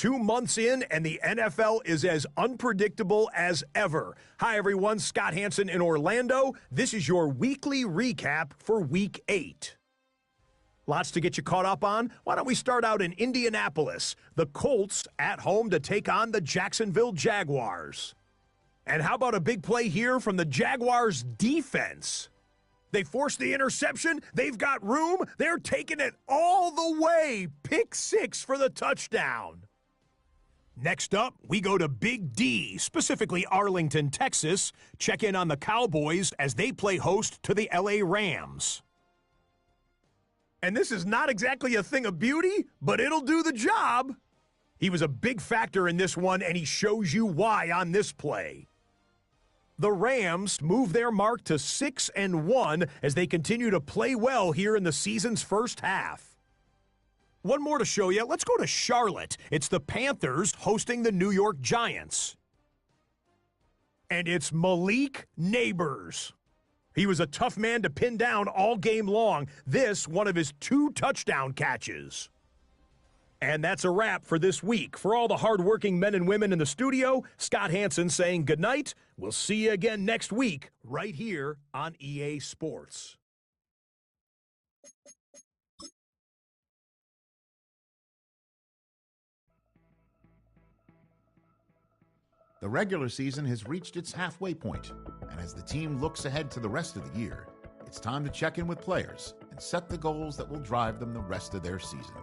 2 months in, and the NFL is as unpredictable as ever. Hi, everyone. Scott Hansen in Orlando. This is your weekly recap for Week 8. Lots to get you caught up on. Why don't we start out in Indianapolis? The Colts at home to take on the Jacksonville Jaguars. And how about a big play here from the Jaguars defense? They forced the interception. They've got room. They're taking it all the way. Pick 6 for the touchdown. Next up, we go to Big D, specifically Arlington, Texas. Check in on the Cowboys as they play host to the LA Rams. And this is not exactly a thing of beauty, but it'll do the job. He was a big factor in this one, and he shows you why on this play. The Rams move their mark to 6-1 as they continue to play well here in the season's first half. One more to show you. Let's go to Charlotte. It's the Panthers hosting the New York Giants. And it's Malik Neighbors. He was a tough man to pin down all game long. This, one of his 2 touchdown catches. And that's a wrap for this week. For all the hardworking men and women in the studio, Scott Hansen saying goodnight. We'll see you again next week right here on EA Sports. The regular season has reached its halfway point, and as the team looks ahead to the rest of the year, it's time to check in with players and set the goals that will drive them the rest of their season.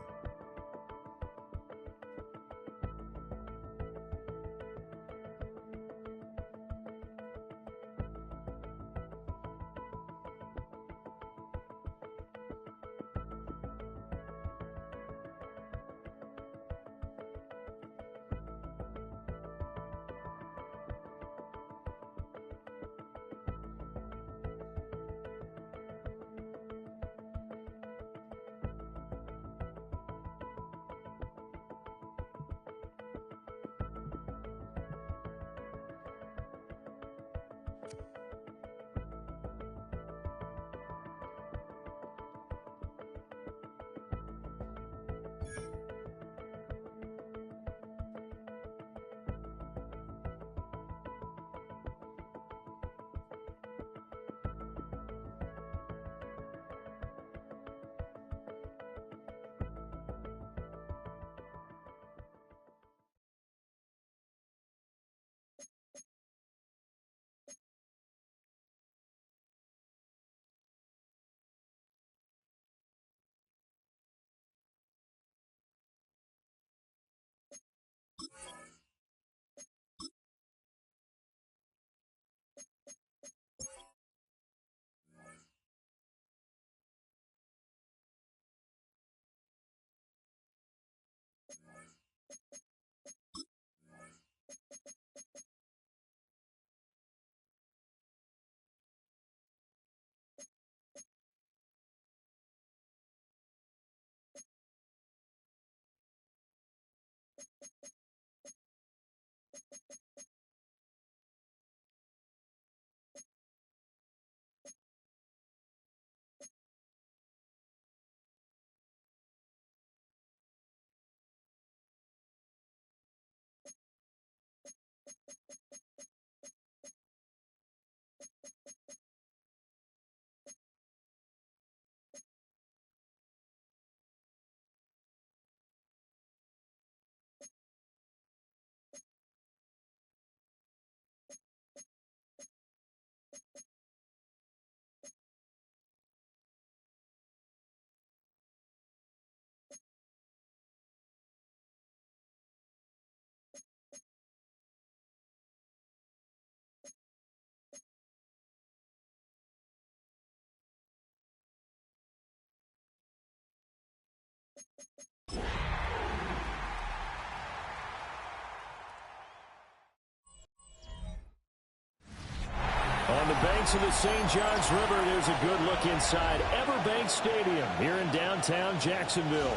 On the banks of the St. Johns River, there's a good look inside Everbank Stadium here in downtown Jacksonville.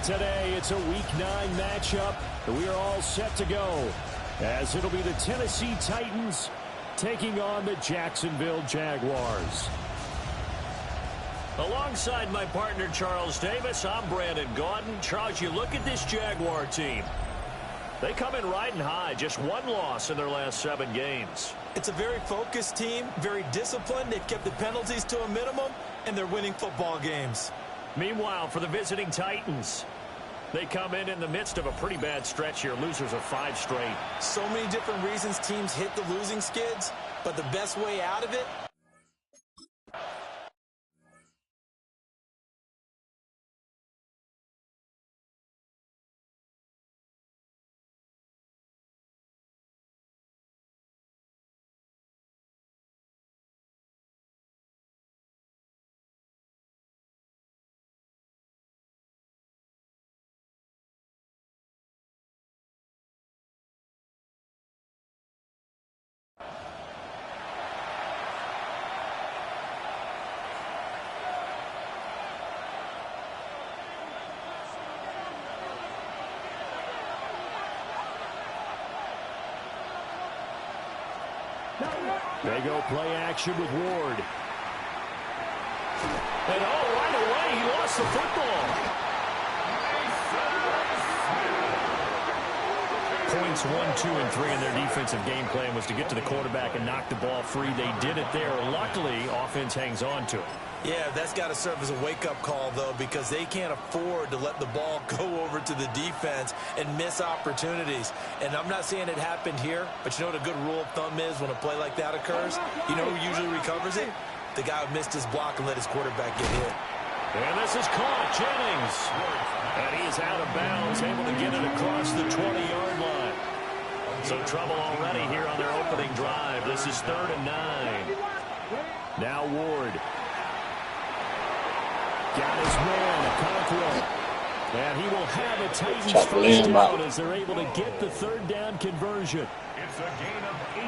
Today, it's a Week 9 matchup, and we are all set to go, as it'll be the Tennessee Titans taking on the Jacksonville Jaguars. Alongside my partner, Charles Davis, I'm Brandon Gaudin. Charles, you look at this Jaguar team. They come in riding high, just one loss in their last 7 games. It's a very focused team, very disciplined. They've kept the penalties to a minimum, and they're winning football games. Meanwhile, for the visiting Titans, they come in the midst of a pretty bad stretch here, losers of 5 straight. So many different reasons teams hit the losing skids, but the best way out of it, They go play action with Ward. And right away, he lost the football. Points 1, 2, and 3 in their defensive game plan was to get to the quarterback and knock the ball free. They did it there. Luckily, offense hangs on to it. yeah, that's got to serve as a wake-up call, though, because they can't afford to let the ball go over to the defense and miss opportunities. And I'm not saying it happened here, but you know what a good rule of thumb is when a play like that occurs? You know who usually recovers it? The guy who missed his block and let his quarterback get hit. And this is caught, Jennings. And he is out of bounds, able to get it across the 20-yard line. Some trouble already here on their opening drive. This is 3rd and 9. Now Ward. Got his man, Okonkwo. And he will have a Titans first down as they're able to get the 3rd down conversion. It's a gain of 18.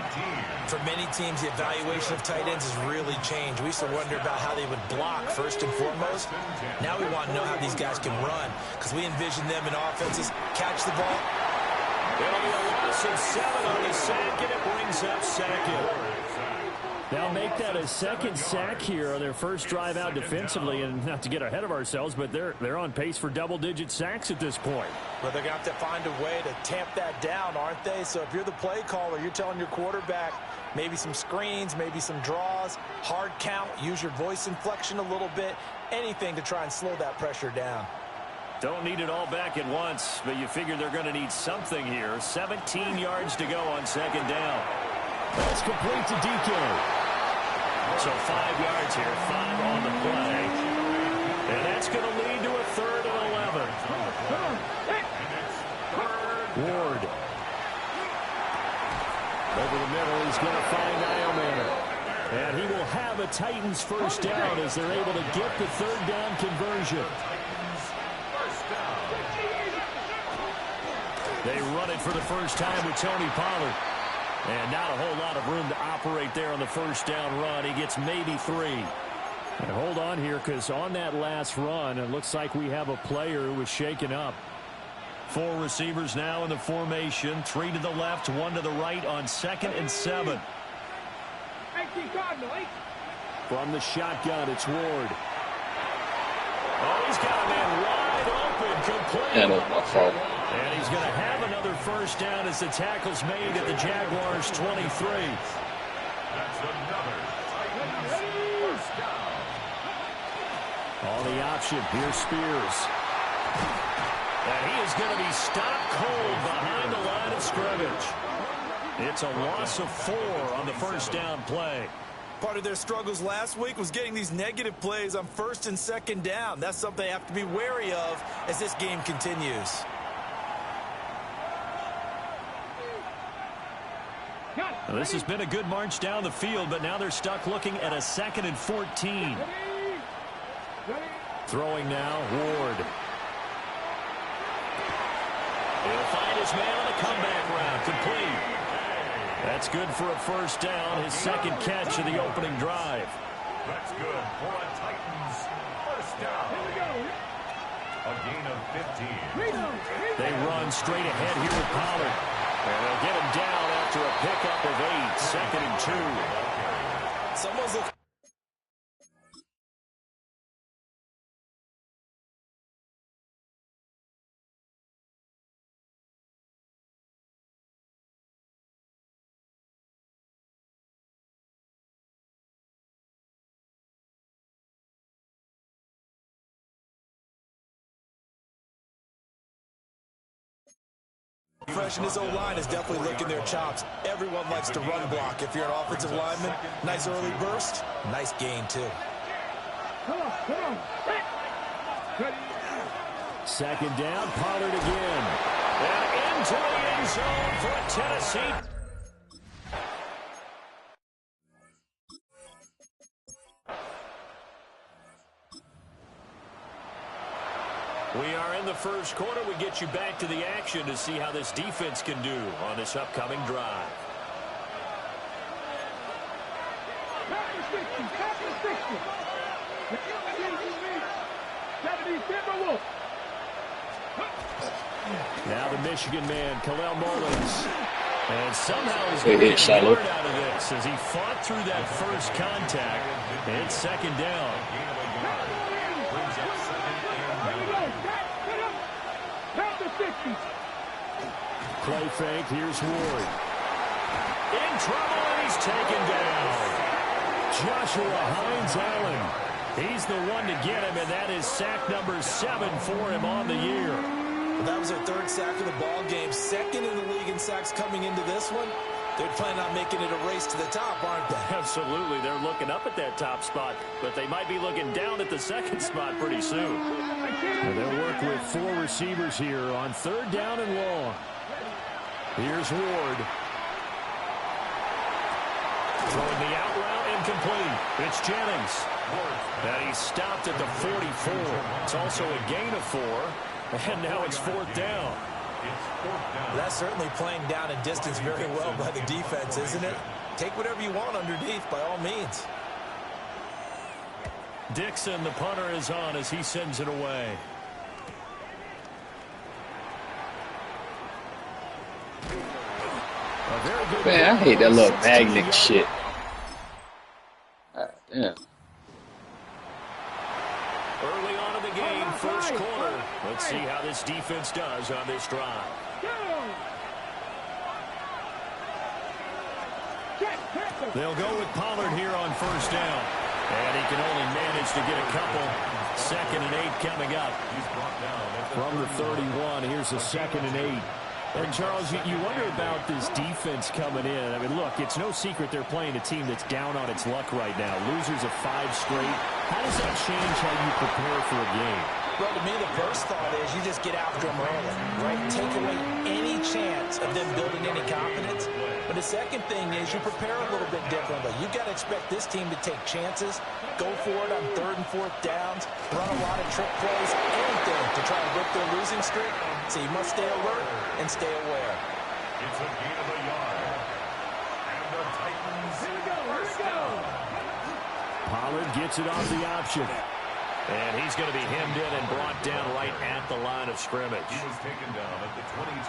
For many teams, the evaluation of tight ends has really changed. We used to wonder about how they would block first and foremost. Now we want to know how these guys can run, because we envision them in offenses catch the ball. It'll be a loss of 7 on the sack, and it brings up 2nd. They'll make that a 2nd sack here on their first drive out defensively, and not to get ahead of ourselves, but they're on pace for double-digit sacks at this point. But they're going to have to find a way to tamp that down, aren't they? So if you're the play caller, you're telling your quarterback maybe some screens, maybe some draws, hard count, use your voice inflection a little bit, anything to try and slow that pressure down. Don't need it all back at once, but you figure they're going to need something here. 17 yards to go on 2nd down. That's complete to DK. So 5 yards here, 5 on the play. And that's going to lead to a 3rd and 11. Ward. Over the middle, he's going to find Iomanner. And he will have a Titans first down as they're able to get the 3rd down conversion. They run it for the first time with Tony Pollard. And not a whole lot of room to operate there on the first down run. He gets maybe 3. And hold on here, because on that last run, it looks like we have a player who was shaken up. 4 receivers now in the formation. 3 to the left, 1 to the right on 2nd and 7. From the shotgun, it's Ward. Oh, he's got a man wide open, complete. Yeah, that's my fault. And he's going to have another first down as the tackle's made at the Jaguars' 23. That's another Titans first down. On the option, here's Spears. And he is going to be stopped cold behind the line of scrimmage. It's a loss of 4 on the first down play. Part of their struggles last week was getting these negative plays on 1st and 2nd down. That's something they have to be wary of as this game continues. Well, this has been a good march down the field, but now they're stuck looking at a 2nd and 14. Throwing now, Ward. He'll find his man on the comeback route, complete. That's good for a first down, his 2nd catch of the opening drive. That's good for a Titans first down. A gain of 15. They run straight ahead here with Pollard. And they'll get him down after a pickup of 8, 2nd and 2. Someone's looking. Fresh, and his O-line is definitely licking their chops. Everyone likes to run block. If you're an offensive lineman, nice early burst, nice gain too. Come on. Second down, Pollard again. And into the end zone for Tennessee. We are in the first quarter. We get you back to the action to see how this defense can do on this upcoming drive. Now the Michigan man, Khalil Mullins. And somehow he's getting a yard out of this as he fought through that first contact. And second down. Play fake, here's Ward. In trouble, and he's taken down. Joshua Hines-Allen. He's the one to get him, and that is sack number 7 for him on the year. Well, that was their third sack of the ball game. Second in the league in sacks coming into this one. They're planning on making it a race to the top, aren't they? Absolutely. They're looking up at that top spot, but they might be looking down at the second spot pretty soon. And they'll work with 4 receivers here on third down and long. Here's Ward. Throwing the out route, incomplete. It's Jennings. And he's stopped at the 44. It's also a gain of 4. And now it's fourth down. That's certainly playing down in distance very well by the defense, isn't it? Take whatever you want underneath, by all means. Dixon, the punter, is on as he sends it away. Man, I hate that little magnet shit. Damn. Early on in the game, first quarter. Let's see how this defense does on this drive. They'll go with Pollard here on first down. And he can only manage to get a couple. 2nd and 8 coming up. From the 31, here's a 2nd and 8. And, Charles, you wonder about this defense coming in. I mean, look, it's no secret they're playing a team that's down on its luck right now. Losers of 5 straight. How does that change how you prepare for a game? Well, to me, the first thought is you just get after them early, right? Take away any chance of them building any confidence. But the second thing is you prepare a little bit differently. You've got to expect this team to take chances, go for it on 3rd and 4th downs, run a lot of trick plays, anything to try and break their losing streak. So you must stay alert and stay aware. It's a gain of a yard. And the Titans, here we go. Pollard gets it off the option. And he's going to be hemmed in and brought down right at the line of scrimmage. He was taken down at the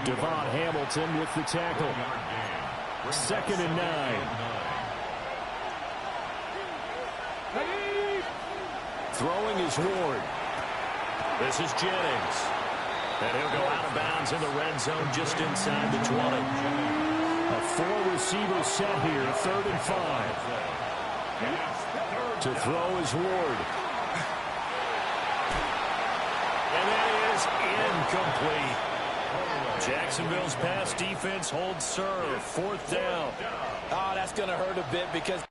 22. Devon Hamilton with the tackle. 2nd and 9. Throwing is Ward. This is Jennings. And he'll go out of bounds in the red zone just inside the 20. A 4-receiver set here, 3rd and 5. To throw is Ward. And that is incomplete. Jacksonville's pass defense holds serve. 4th down. Oh, that's going to hurt a bit because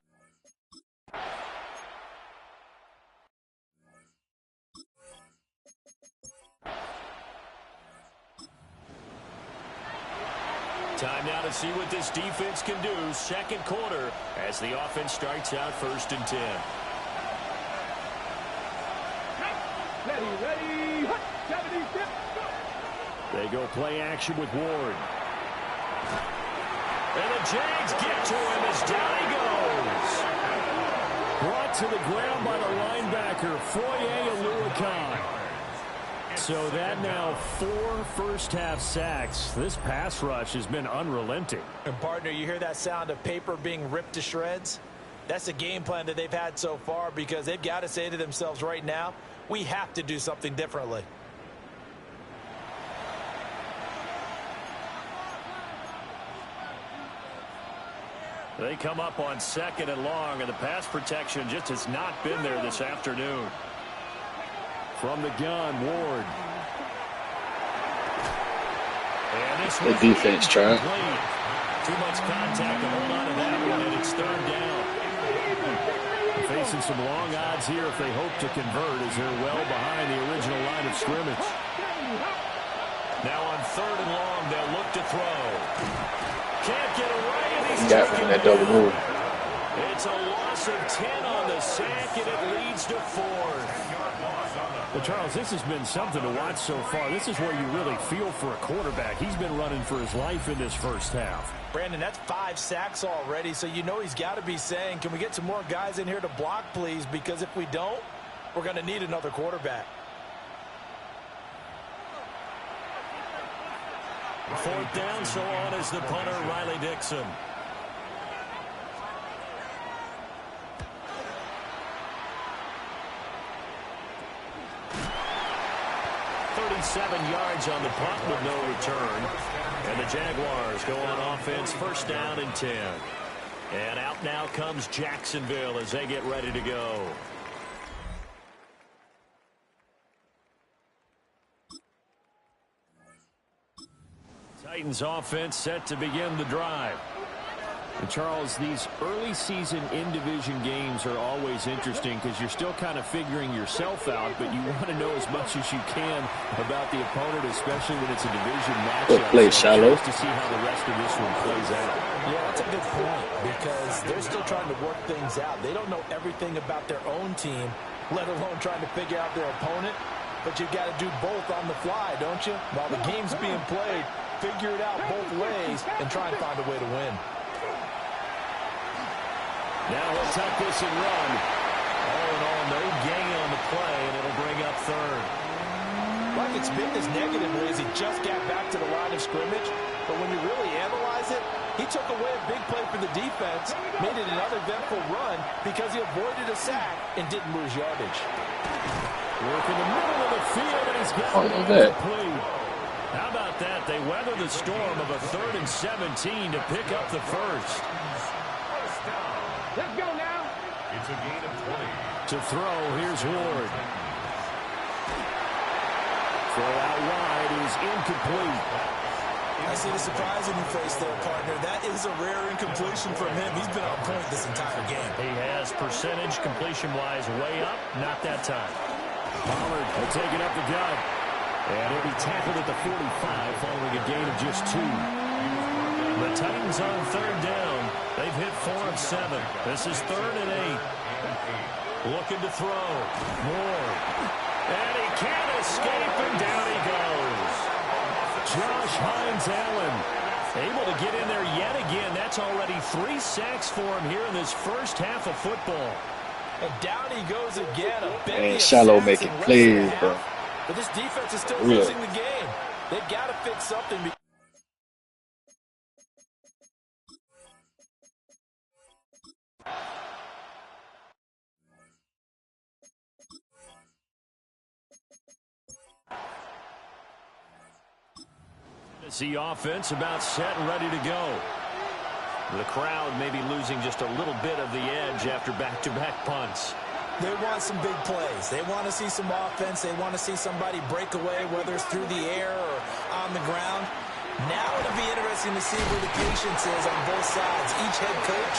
time now to see what this defense can do. 2nd quarter as the offense starts out 1st and 10. Ready. They go play action with Ward. And the Jags get to him as down he goes. Brought to the ground by the linebacker, Foye Oluokun. So that now 4 first-half sacks. This pass rush has been unrelenting. And partner, you hear that sound of paper being ripped to shreds? That's a game plan that they've had so far because they've got to say to themselves right now, we have to do something differently. They come up on 2nd and long, and the pass protection just has not been there this afternoon. From the gun, Ward. The defense trying. Too much contact to hold on to that one, and it's third down. Facing some long odds here if they hope to convert, as they're well behind the original line of scrimmage. Now on third and long, they'll look to throw. Can't get away, and he's taken that double move. It's a loss of 10 on the sack, and it leads to fourth. Well, Charles, this has been something to watch so far. This is where you really feel for a quarterback. He's been running for his life in this first half. Brandon, that's 5 sacks already, so you know he's got to be saying, can we get some more guys in here to block, please? Because if we don't, we're going to need another quarterback. Fourth down, so on is the punter, Riley Dixon. 37 yards on the punt with no return. And the Jaguars go on offense, first down and 10. And out now comes Jacksonville as they get ready to go. Titans offense set to begin the drive. And Charles, these early season in-division games are always interesting because you're still kind of figuring yourself out, but you want to know as much as you can about the opponent, especially when it's a division matchup. Play shallow. To see how the rest of this one plays out. Yeah, that's a good point because they're still trying to work things out. They don't know everything about their own team, let alone trying to figure out their opponent. But you've got to do both on the fly, don't you? While the game's being played, figure it out both ways and try and find a way to win. Now he'll tuck this and run. All in all, no gain on the play, and it'll bring up third. Like it's been this negative ways, he just got back to the line of scrimmage. But when you really analyze it, he took away a big play for the defense, made it another eventful run because he avoided a sack and didn't lose yardage. Work in the middle of the field, and he's got it complete. How about that? They weather the storm of a 3rd and 17 to pick up the first. Let's go now. It's a gain of 20. To throw, here's Ward. Throw out wide is incomplete. I see the surprise in your face there, partner. That is a rare incompletion from him. He's been on point this entire game. He has percentage completion-wise way up. Not that time. Pollard will take it up the gut. And he'll be tackled at the 45 following a gain of just 2. The Titans on 3rd down. They've hit 4 of 7. This is 3rd and 8. Looking to throw. More. And he can't escape, and down he goes. Josh Hines-Allen able to get in there yet again. That's already 3 sacks for him here in this first half of football. And down he goes again. And shallow making plays, bro. But this defense is still losing the game. They've got to fix something. The offense about set and ready to go. The crowd may be losing just a little bit of the edge after back-to-back punts. They want some big plays. They want to see some offense. They want to see somebody break away, whether it's through the air or on the ground. Now it'll be interesting to see where the patience is on both sides. Each head coach,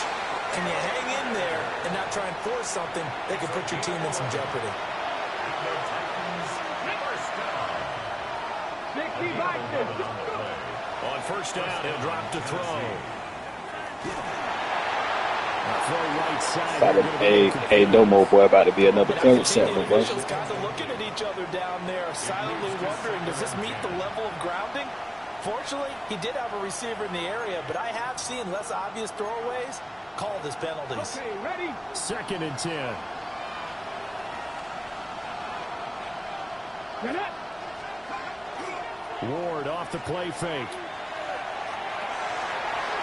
can you hang in there and not try and force something that could put your team in some jeopardy? On first down, he'll drop to throw. Throw right side. Hey, Domo boy about to be another third set reversal. Kind of looking at each other down there, silently wondering, does this meet the level of grounding? Fortunately, he did have a receiver in the area, but I have seen less obvious throwaways called as penalties. Okay, ready? 2nd and 10. Get it. Ward off the play fake.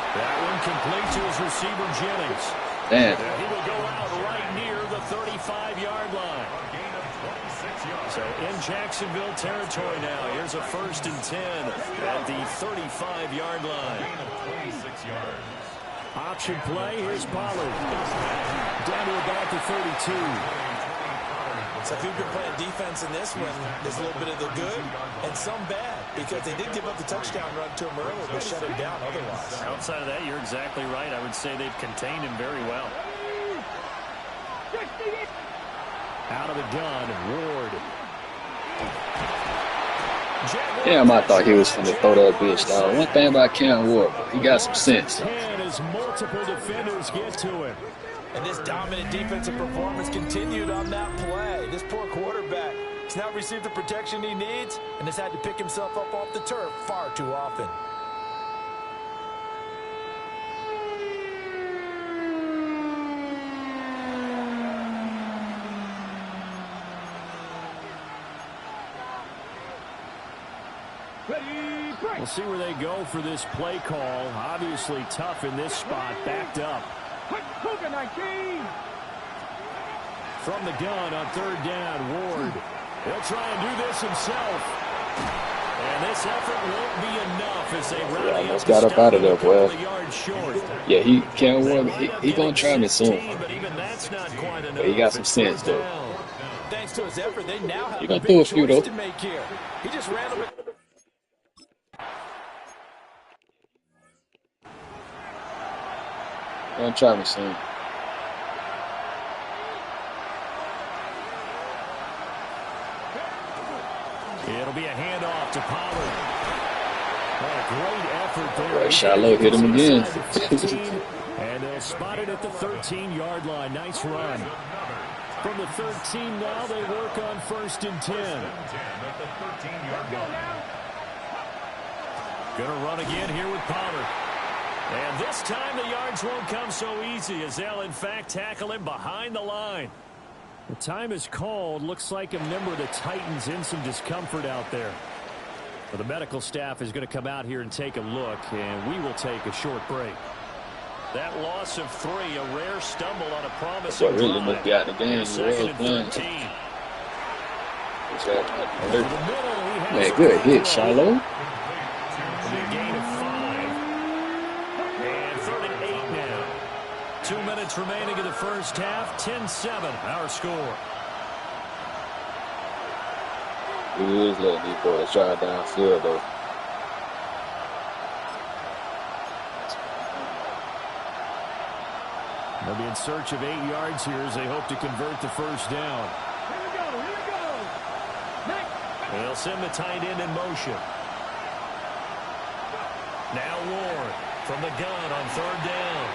That one complete to his receiver, Jennings. Damn. He will go out right near the 35-yard line. So in Jacksonville territory now. Here's a 1st and 10 at the 35-yard line. Option play. Here's Pollard. Down to about the 32. So if you've been playing defense in this one, there's a little bit of the good and some bad, because they did give up the touchdown run to him earlier, but shut him down otherwise. Outside of that, you're exactly right. I would say they've contained him very well. Out of the gun, Ward. Damn, I thought he was finna throw that bitch, dog. One thing about Cam Ward, he got some sense. As multiple defenders get to him. And this dominant defensive performance continued on that play. This poor quarterback has not received the protection he needs and has had to pick himself up off the turf far too often. We'll see where they go for this play call. Obviously tough in this spot, backed up. From the gun on third down, Ward. He'll try and do this himself. And this effort won't be enough as they rally almost got up out of there, boy. Yeah, Cam Ward, he gonna try me soon. But he got some sense, though. Thanks to his effort, they now have He gonna throw a few, though. to make here. He just ran them. Gonna try me soon. It'll be a handoff to Pollard. What a great effort there. Right, Shiloh hit him again. And they'll spot it at the 13-yard line. Nice run. From the 13 now, they work on 1st and 10. Gonna run again here with Pollard. And this time the yards won't come so easy as they'll, in fact, tackle him behind the line. The time is called. Looks like a member of the Titans in some discomfort out there. Well, the medical staff is going to come out here and take a look, and we will take a short break. That loss of 3, a rare stumble on a promising What really moved out the game. Second and 13. Man, good hit, Shiloh. A gain of 5. And 3rd and 8 now. 2 minutes remaining in the first half. 10-7, our score. He is letting these boys try downfield, though. They'll be in search of 8 yards here as they hope to convert the first down. They'll send the tight end in motion. Now Ward from the gun on 3rd down.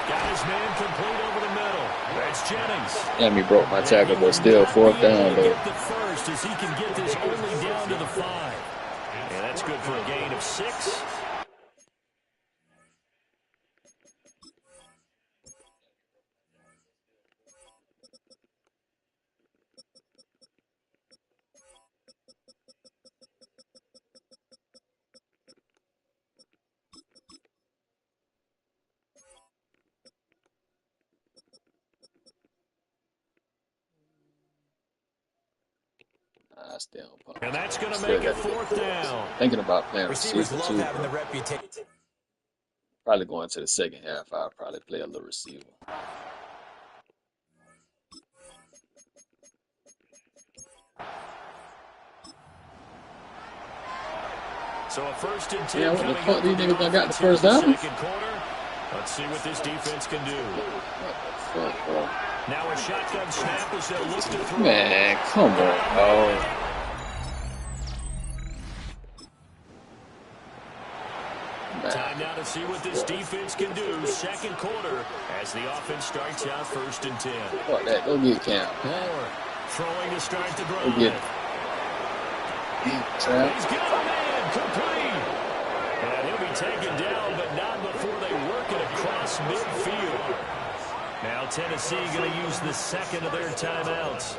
Got his man complete over the middle. That's Jennings. Damn, he broke my tackle, but still 4th down, though. Get the first as he can get this only down to the 5. And that's good for a gain of 6. And that's going to make it 4th down. Thinking about playing Receivers receiver, love too. having the reputation. Probably going to the second half, I'll probably play a little receiver. So a 1st and 10. Yeah, what the fuck, these niggas done got the first down? Let's see what this defense can do. What the fuck, bro? Now a shotgun snap as they'll look to throw. Man, come on, dog. Time now to see what this defense can do. Second quarter as the offense starts out 1st and 10. Fuck that. Go get Cam. Moore throwing to start the drive. Go get him. He's got a man complete. And he'll be taken down, but not before they work it across midfield. Now Tennessee going to use the second of their timeouts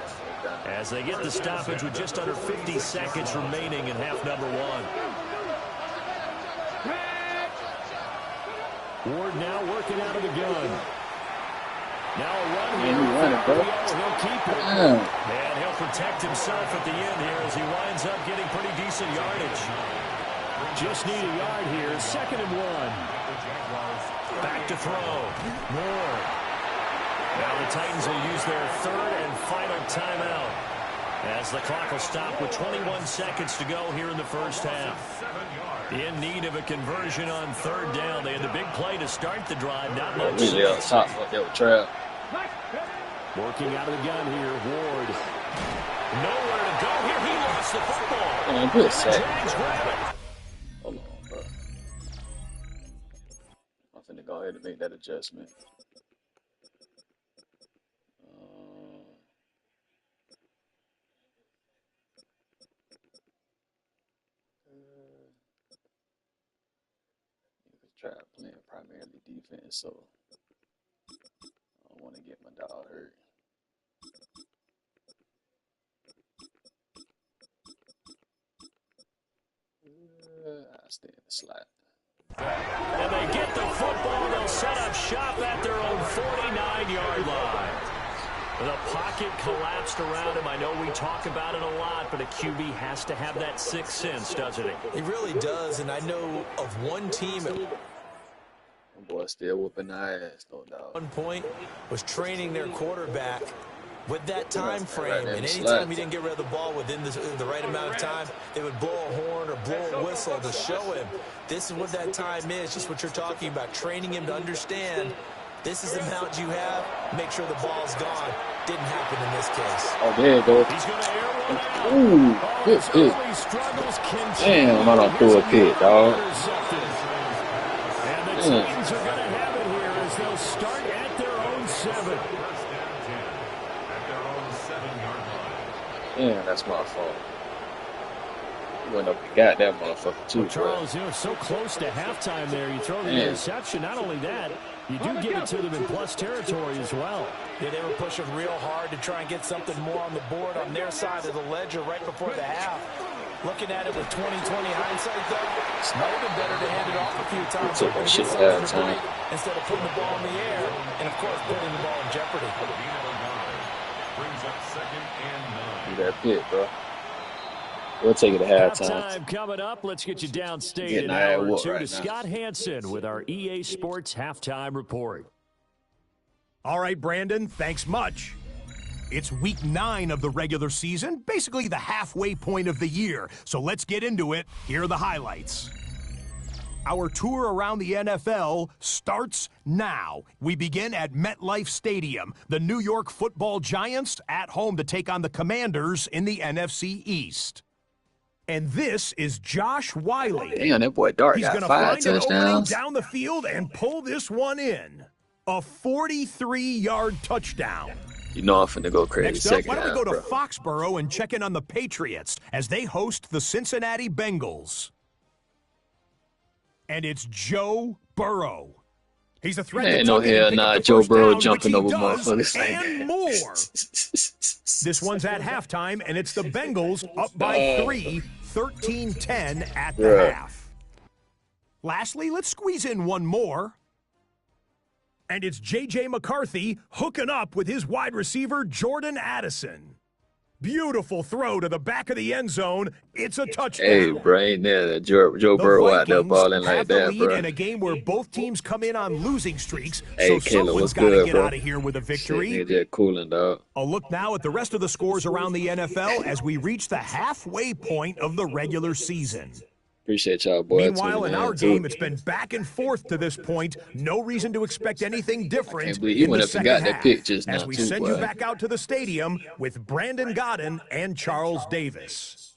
as they get the stoppage with just under 50 seconds remaining in half number 1. Ward now working out of the gun. Now a run here. He'll keep it. And he'll protect himself at the end here as he winds up getting pretty decent yardage. Just need a yard here. 2nd and 1. Back to throw. Moore. Now the Titans will use their third and final timeout as the clock will stop with 21 seconds to go here in the first half. In need of a conversion on third down. They had the big play to start the drive. Not much. Really up top, but they were trapped. Working out of the gun here, Ward. Nowhere to go here. He lost the football. Man, good sack. Jags grab it. Hold on, bro. I'm finna go ahead and make that adjustment. Try playing primarily defense, so I don't want to get my dog hurt. I stay in the slot. And they get the football. They'll set up shop at their own 49-yard line. The pocket collapsed around him. I know we talk about it a lot, but a QB has to have that sixth sense, doesn't he? He really does, and I know of one team at Boy, still whooping our ass, no doubt. one point was training their quarterback with that time frame, and anytime he didn't get rid of the ball within the right amount of time, they would blow a horn or blow a whistle to show him this is what that time is, just what you're talking about, training him to understand this is the amount you have, make sure the ball's gone. Didn't happen in this case. Oh, there you go. He's going to air one out. Ooh, good pick. Damn, I done threw a pick, dog. And the Titans are going to have it here as they'll start at their own 7. Damn, that's my fault. You went up and got that motherfucker too, well, Charles, you know, so close to halftime there. You throw the interception. Not only that, you do give it to them in plus territory as well. Yeah, they were pushing real hard to try and get something more on the board on their side of the ledger right before the half. Looking at it with 20/20 hindsight, though, it might have been better to hand it off a few times Took that shit instead of putting the ball in the air and, of course, putting the ball in jeopardy. Brings up 2nd and 9. Do that pick, bro. We'll take it at halftime. Halftime coming up. Let's get you downstate an Getting hour or two right to now. Scott Hansen with our EA Sports Halftime Report. All right, Brandon, thanks much. It's week 9 of the regular season, basically the halfway point of the year. So let's get into it. Here are the highlights. Our tour around the NFL starts now. We begin at MetLife Stadium. The New York Football Giants at home to take on the Commanders in the NFC East. And this is Josh Wiley. Damn, that boy Dart He's got going to 5 find an opening touchdowns. down the field and pull this one in. A 43-yard touchdown. You know I'm finna go crazy. Next up, Second why don't we half, go to bro. Foxborough and check in on the Patriots as they host the Cincinnati Bengals. And it's Joe Burrow. He's a threat Ain't to no tuck it and hell pick nah, up the Joe first Burrow down, jumping which he over does, motherfuckers. and more. This one's at halftime, and it's the Bengals up by 3, 13-10 at the Bruh. half. Lastly, let's squeeze in one more. And it's J.J. McCarthy hooking up with his wide receiver, Jordan Addison. Beautiful throw to the back of the end zone. It's a touchdown. Hey, bro, ain't there Joe Burrow out there balling like have the that, lead bro. in a game where both teams come in on losing streaks, Hey, so Caleb, someone's what's got to good, get bro? out of here with a victory. Shit, nigga, just cooling, dog. A look now at the rest of the scores around the NFL as we reach the halfway point of the regular season. Appreciate y'all, boy. Meanwhile, in our too. game, it's been back and forth to this point. No reason to expect anything different Can't believe you in went the up and second got that half. pick just as now, we too, send boy. you back out to the stadium with Brandon Godden and Charles Davis.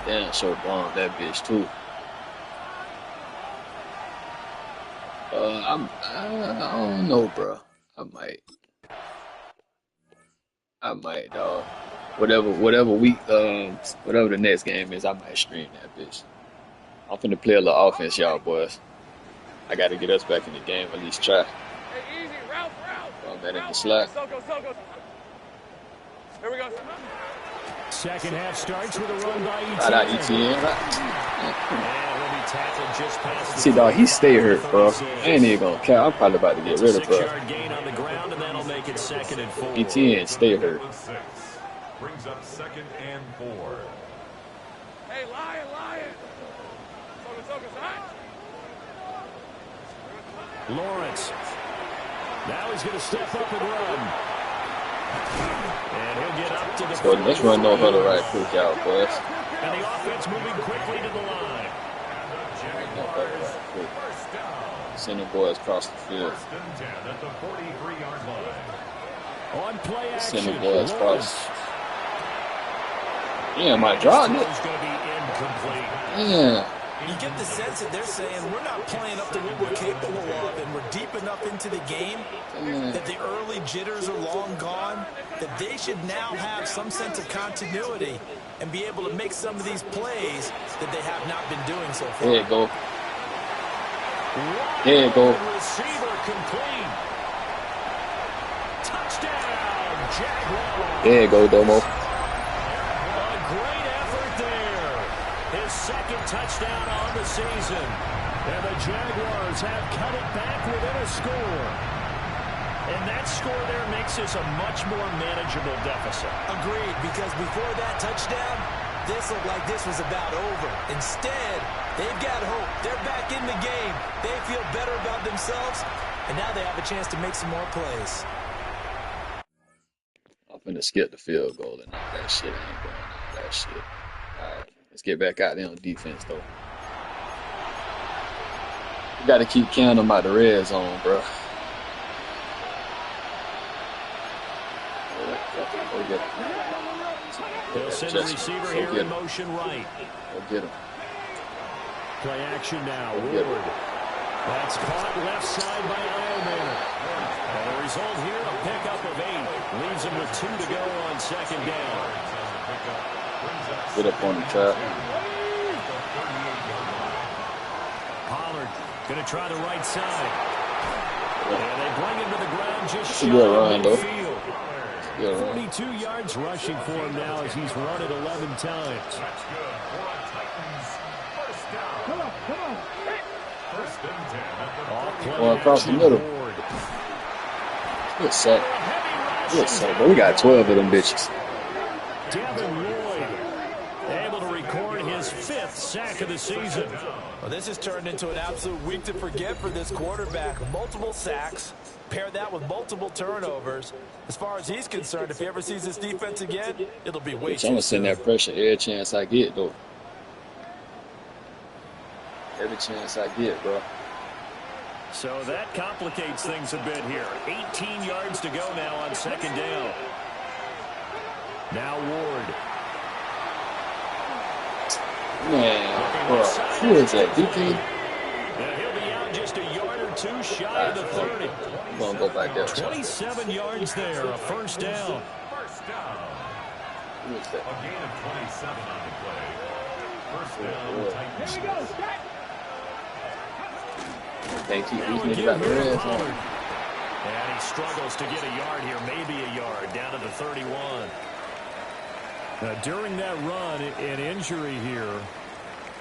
Damn, sure bombed that bitch too. I don't know, bro. I might, dog. Whatever week, whatever the next game is, I might stream that bitch. I'm finna play a little offense, y'all boys. I gotta get us back in the game, at least try. Hey, easy, route. I'm in the slot. Go. Here we go. Second half starts with a run by ETN. Shout out ETN. And he'll be tackled just past the See, dog, he stay hurt, bro. I ain't even gonna count. I'm probably about to get It's a rid of, bro. 6-yard gain on the ground, and that'll make it 2nd and 4. ETN stay hurt. Brings up 2nd and 4. Hey, lion. Focus, high. Lawrence. Now he's going to step up and run. And he'll get up to the So let's run no huddle right quick out, boys. And the offense moving quickly to the line. No huddle right quick. Send the boys across the field. On play action. Send the boys across. Yeah, my draw. Yeah. You get the sense that they're saying we're not playing up to what we're capable of, and we're deep enough into the game that the early jitters are long gone, that they should now have some sense of continuity and be able to make some of these plays that they have not been doing so far. There you go. There you go. Receiver complete. Touchdown, Jaguars. There you go, Domo. Second touchdown on the season. And the Jaguars have cut it back within a score. And that score there makes this a much more manageable deficit. Agreed, because before that touchdown, this looked like this was about over. Instead, they've got hope. They're back in the game. They feel better about themselves, and now they have a chance to make some more plays. I'm finna skip the field goal and all that shit. I ain't going on that shit. All right. Let's get back out there on defense, though. We got to keep counting them out the red zone, bro. Go get him. They'll send the receiver here in motion right. Go get him. Play action now. Ward. That's caught left side by Ironman. And the result here, a pickup of 8. Leaves him with 2 to go on second down. Get up on the trap. Pollard going to try the right side. And they bring him to the ground just shy of midfield. 42 yards rushing for him now as he's run it 11 times. Well, across the middle. Good sack. Good sack. But we got 12 of them bitches. His 5th sack of the season. Well, this has turned into an absolute week to forget for this quarterback. Multiple sacks, pair that with multiple turnovers. As far as he's concerned, if he ever sees this defense again, it'll be way too soon. I'm going to send that pressure every chance I get, though. Every chance I get, bro. So that complicates things a bit here. 18 yards to go now on second down. Now Ward. Man, bro, who is that, DK? He'll be out just a yard or 2 shy of the 30. I'm going to go back there. 27 yards there, a first down. Who is that? A gain of 27 on the play. First down, Titans. Here we go, Thank you. He's about the red zone. And he struggles to get a yard here, maybe a yard, down to the 31. During that run, an injury here.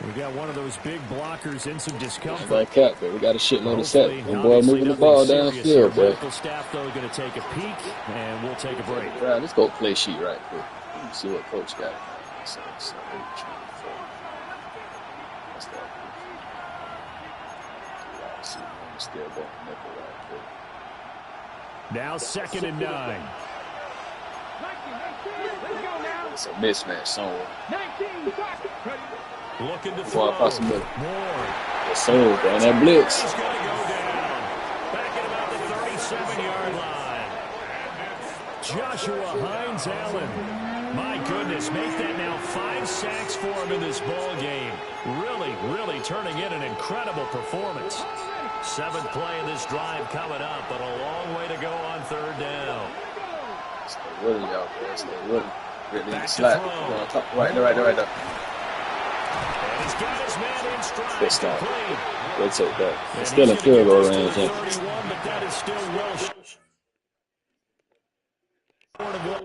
We got one of those big blockers in some discomfort. Like cap, but we got a shitload of set. The boy moving the ball downfield, boy. Medical staff though going to take a peek, and we'll take a break. Right, let's go play sheet right quick. Let me see what coach got. Now 2nd and 9. It's a mismatch somewhere. Looking to throw. Across the middle. More. Yes, sir, bro. And that blitz. He's going to go down. Back at about the 37-yard line. Joshua Hines Allen. My goodness, make that now 5 sacks for him in this ball game. Really turning in an incredible performance. 7th play of this drive coming up, but a long way to go on 3rd down. Stay with him, y'all, boys. Stay with him. Really slap. Right there. And he's got his man in stride. Good stop. Good take that. It's still in field goal range. 31, but that is still well short of what.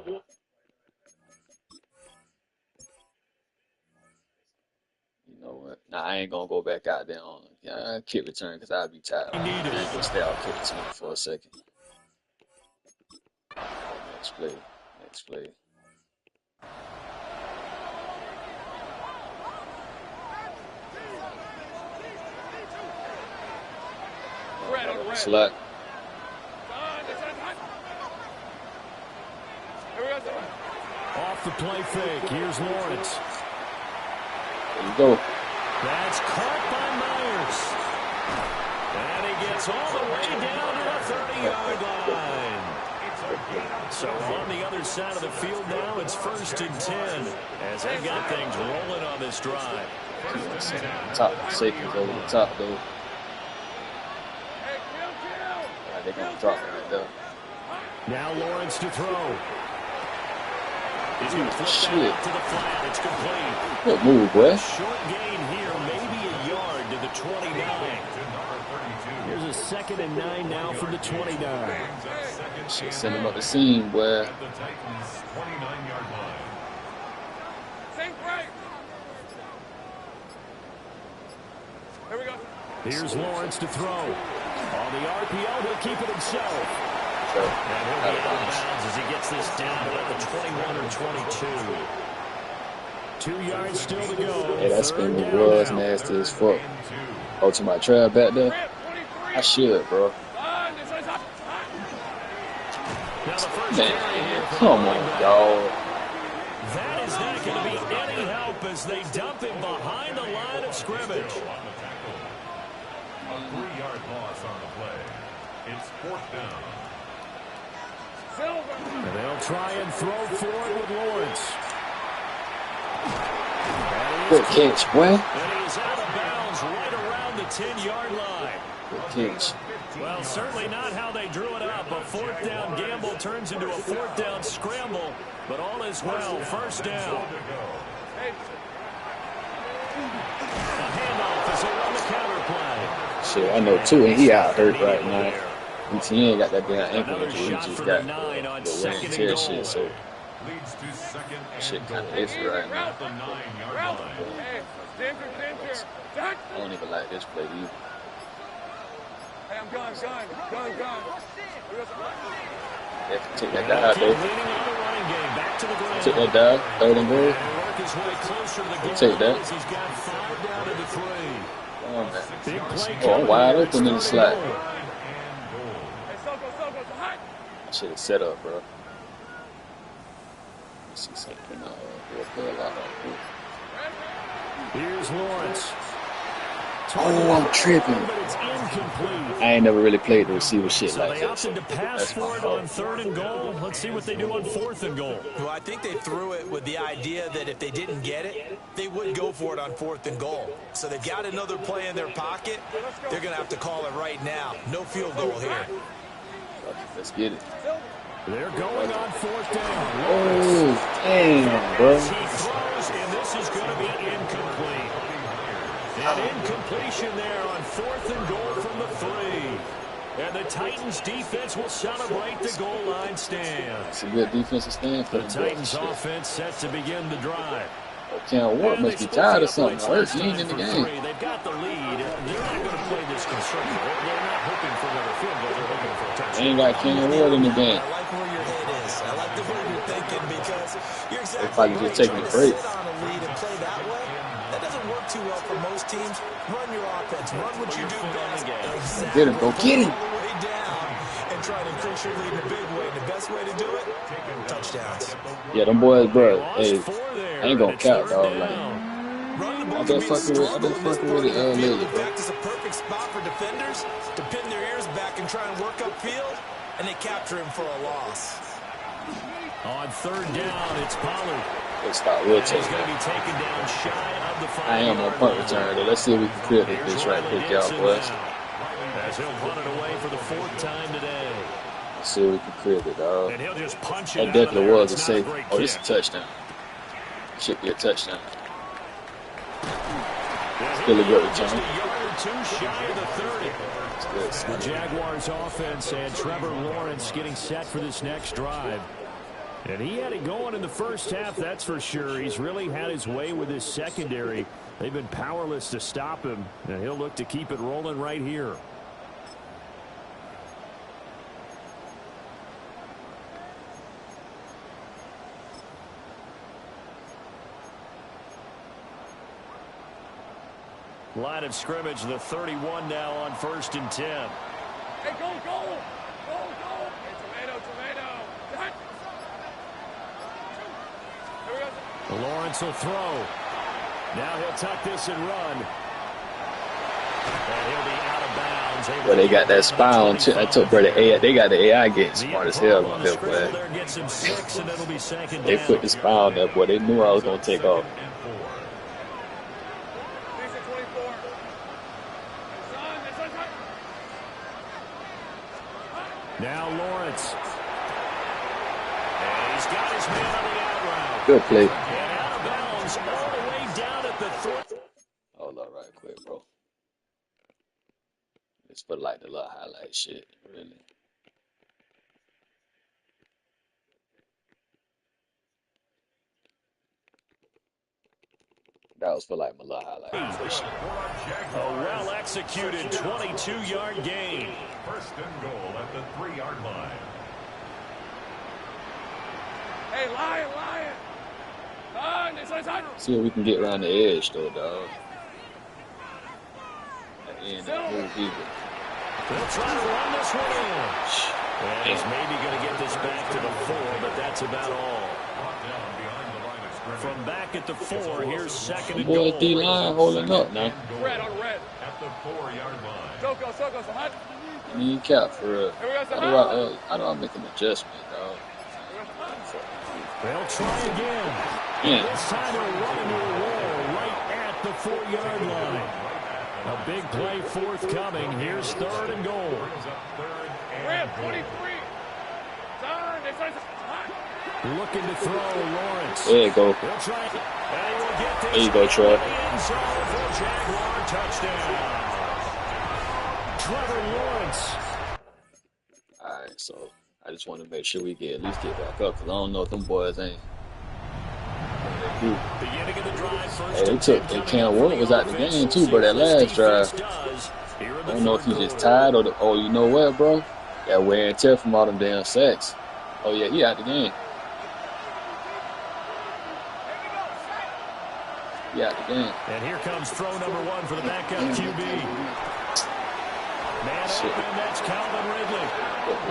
You know what? Nah, I ain't gonna go back out there on kick return because I'll be tired. I ain't gonna stay out kick return for a second. Next play. Slot. Off the play fake. Here's Lawrence. There you go. That's caught by Myers. And he gets all the way down to the 30-yard line. So on the other side of the field now, it's 1st and 10 as they've got things rolling on this drive. Top safety's over the top, though. They're going to drop it right there. Now Lawrence to throw. He's going to flip Shit. that out to the flat. It's complete. Good move, boy. Short gain here, maybe a yard to the 29. Here's a 2nd and 9 now from the 29. Shit, send him up the seam, boy. Here we go. Here's Lawrence to throw. On the RPO, he'll keep it himself. And he'll be out of bounds as he gets this down to the 21 or 22. 2 yards still to go. Hey, that spin move was nasty as fuck. Oh, to my trap back there? I should, bro. Man, come on, dog. That is not going to be any help as they dump him behind the line of scrimmage. A 3-yard loss on the play. It's 4th down. And they'll try and throw forward with Lawrence. Good catch, boy. And he's out of bounds right around the 10-yard line. Good catch. Well, certainly not how they drew it up. A 4th down gamble turns into a 4th down scramble. But all is well. 1st down. A handoff as they run the counter play. Shit, I know too, and he out hurt right now. He ain't got that damn ankle injury. He just got the wear and tear shit, so shit kind of iffy right now. I don't even like this play either. Hey, I'm gone. Yeah, take that dive, though. Take that dive, 3rd and goal. Take that. Oh, man. Oh, I'm wide open in the slot. Shit is set up, bro. Let's see something. Here's Lawrence. Oh, I'm tripping. I ain't never really played the receiver shit So like they that. opted to pass for it on 3rd and goal. Let's see what they do on 4th and goal. Well, I think they threw it with the idea that if they didn't get it, they would go for it on 4th and goal. So they've got another play in their pocket. They're going to have to call it right now. No field goal here. Let's get it. They're going on 4th down. Oh, damn, bro. He throws, and this is going to be incomplete. An incompletion there on 4th and goal from the 3. And the Titans defense will celebrate the goal line stand. It's a good defensive stand for The Titans offense set to begin the drive. Can't work, must be tired or something. Or else he ain't in the game. They've got the lead. They're not going to play this conservative. They're not hoping for another field goal. They're hoping for a touchdown. They ain't got Kenyon Ward in the game. I like where your head is. I like the way you're thinking because you're exactly They probably just taking a break. Sit on a lead and play that way. That doesn't work too well for most teams. Run your offense. Run what you do best. Exactly. Get him. Go get him. All the way down and try to increase your lead in a big way. The best way to do it, touchdowns. Yeah, them boys, bro. Hey, I ain't gonna count, dog. Like, Run the I ball been can be a fucking with struggle in this it part of the field. lately, In bro. fact, it's a perfect spot for defenders to pin their ears back and try and work upfield, and they capture him for a loss. On 3rd down, it's Pollard. Let's start. We'll He's take going to be that. taken down shy of the 5. I am on punt return, though. Let's see if we can clear this bitch right quick, y'all, boys. As he'll punt it away for the 4th time today. Let's see if we can clear it, dog. And he'll just punch it That out definitely of there. was a It's not safe. great Oh, this is a kick. touchdown. Should be a touchdown. Still a good Just return. a yard or 2 shy of the 30. It's good. The Jaguars offense and Trevor Lawrence getting set for this next drive. And he had it going in the first half, that's for sure. He's really had his way with his secondary. They've been powerless to stop him, and he'll look to keep it rolling right here. Line of scrimmage, the 31 now on 1st and 10. Hey, go. Hey, tomato. Hut. Here we go. Lawrence will throw. Now he'll tuck this and run. And he'll be out of bounds. Well, they got that spy on. I took bro the AI. They got the AI getting smart as hell on there, boy. They put the spy on there, boy. They knew I was gonna take off. Now Lawrence. And he's got his man on the out route. Good play. And out of bounds all the way down at the 3. Hold up right quick, bro. It's for like the little highlight shit, really. That was for like my little highlight shit. A well-executed 22-yard gain. First and goal at the 3-yard line. Hey, Lion. See if we can get around the edge, though, dog. And move people. They'll try to run this one in. And he's maybe going to get this back to the 4, but that's about all. From back at the 4, here's second and goal. Boy, D-line holding up now. Red on red. At the 4-yard line. Soko, so hot. I need cap for real. How do I make an adjustment, dog? They'll try again. Yeah. This time they'll run into a wall right at the 4-yard line. A big play forthcoming. Here's third and goal. Red, 23. Looking to throw Lawrence. There you go. They'll try it. And he will get this There you go, Troy. end zone for a Jaguar touchdown. Trevor Lawrence. All right, so I just want to make sure we at least get back up, because I don't know if them boys ain't. Beginning of the drive, first Hey, they Cam Ward was out the game too, bro. That last drive. I don't know if he's just tired or you know what, bro? That wear and tear from all them damn sacks. Oh yeah, he out the game. He out the game. And here comes throw number 1 for the backup QB. Man open, that's Calvin Ridley.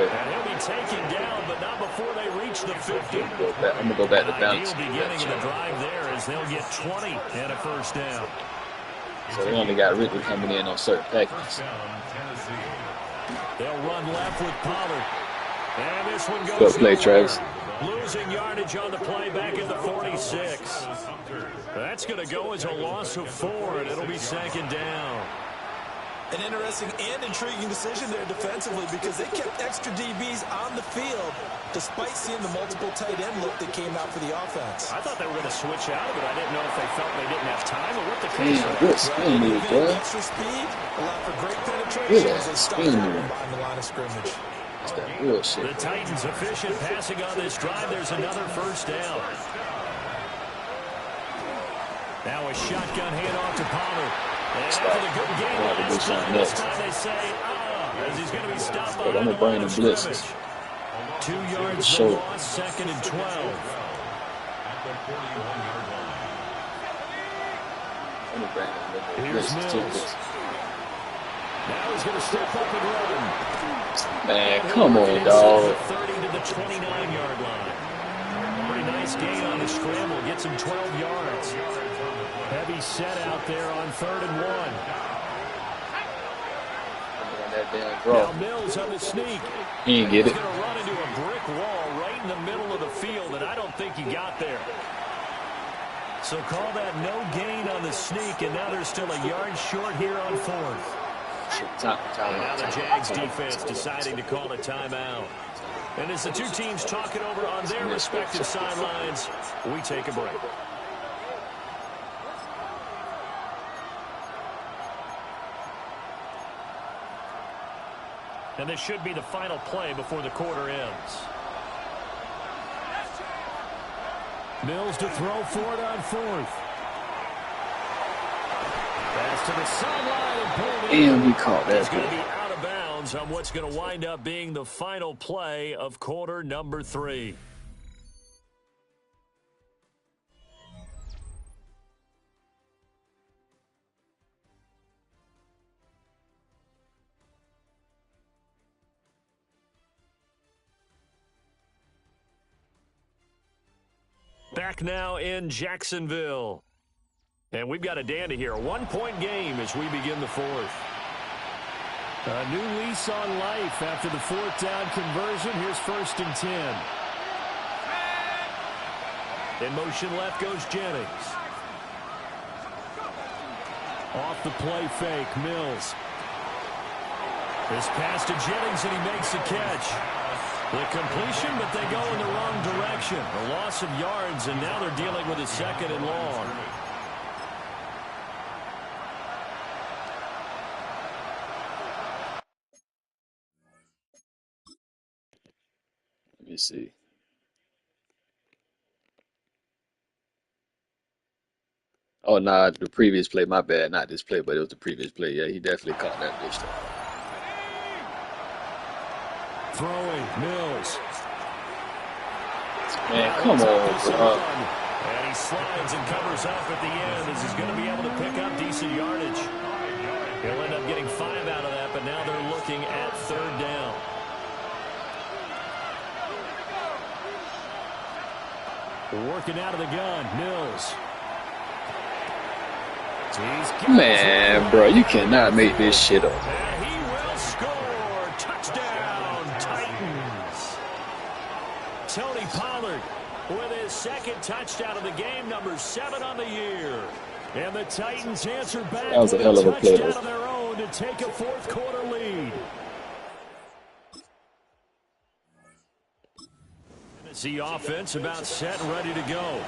And he'll be taken down, but not before they reach the 50. I'm gonna go back to bounce. Beginning of the drive there as they'll get 20 and a first down. So they only got Ridley coming in on certain packages. They'll run left with Pollard. And this one goes Good play, nowhere. Travis. Losing yardage on the play back at the 46. That's going to go as a loss of 4, and it'll be second down. An interesting and intriguing decision there defensively, because they kept extra DBs on the field despite seeing the multiple tight end look that came out for the offense. I thought they were going to switch out of it. I didn't know if they felt they didn't have time or what the case Damn, was. good spin move, bro. Extra speed allowed for great penetration as they stuck spin that move. one behind the line of scrimmage. That's that bullshit. The Titans efficient passing on this drive. There's another first down. Now a shotgun handoff to Pollard. And after the good game last time, this time they say, as he's going to be stopped by I'm the gonna bring line the of blitzes. scrimmage. 2 yards Show for it. loss, second and 12. I'm gonna bring the Here's blitzes Mills. too. Now he's going to step up and run. Man, come on, dog. 30 to the 29-yard line. Pretty nice gain on the scramble. Gets him 12 yards. Heavy set out there on 3rd and 1. That damn Now draw. Mills on the sneak. He ain't get He's it. going to run into a brick wall right in the middle of the field, and I don't think he got there. So call that no gain on the sneak, and now they're still a yard short here on 4th. And now the Jags defense deciding to call a timeout. And as the two teams talk it over on their respective sidelines, we take a break. And this should be the final play before the quarter ends. Mills to throw for it on 4th. Pass to the sideline and pulled in. And we caught that. He's going to be out of bounds on what's going to wind up being the final play of quarter number 3. Back now in Jacksonville. And we've got a dandy here. A one-point game as we begin the fourth. A new lease on life after the fourth down conversion. Here's 1st and 10. In motion left goes Jennings. Off the play fake, Mills. This pass to Jennings, and he makes the catch. The completion, but they go in the wrong direction. A loss of yards, and now they're dealing with a 2nd and long. Let me see. Oh, nah, the previous play. My bad. Not this play, but it was the previous play. Yeah, he definitely caught that bitch. Throwing, Mills. Man, come on, bro. And he slides and covers up at the end as he's going to be able to pick up decent yardage. He'll end up getting 5 out of that, but now they're looking at 3rd down. Working out of the gun, Mills. Man, bro, you cannot make this shit up. And he will score. Touchdown, Titans. Tony Pollard with his 2nd touchdown of the game, number 7 on the year. And the Titans answer back That was a with hell of a play, touchdown though. of their own to take a 4th quarter lead. Tennessee offense about set and ready to go.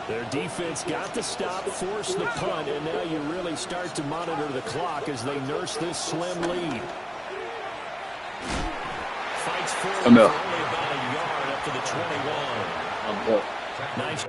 Their defense got the stop, forced the punt, and now you really start to monitor the clock as they nurse this slim lead. Fights forward for only about a yard up to the 21. Nice.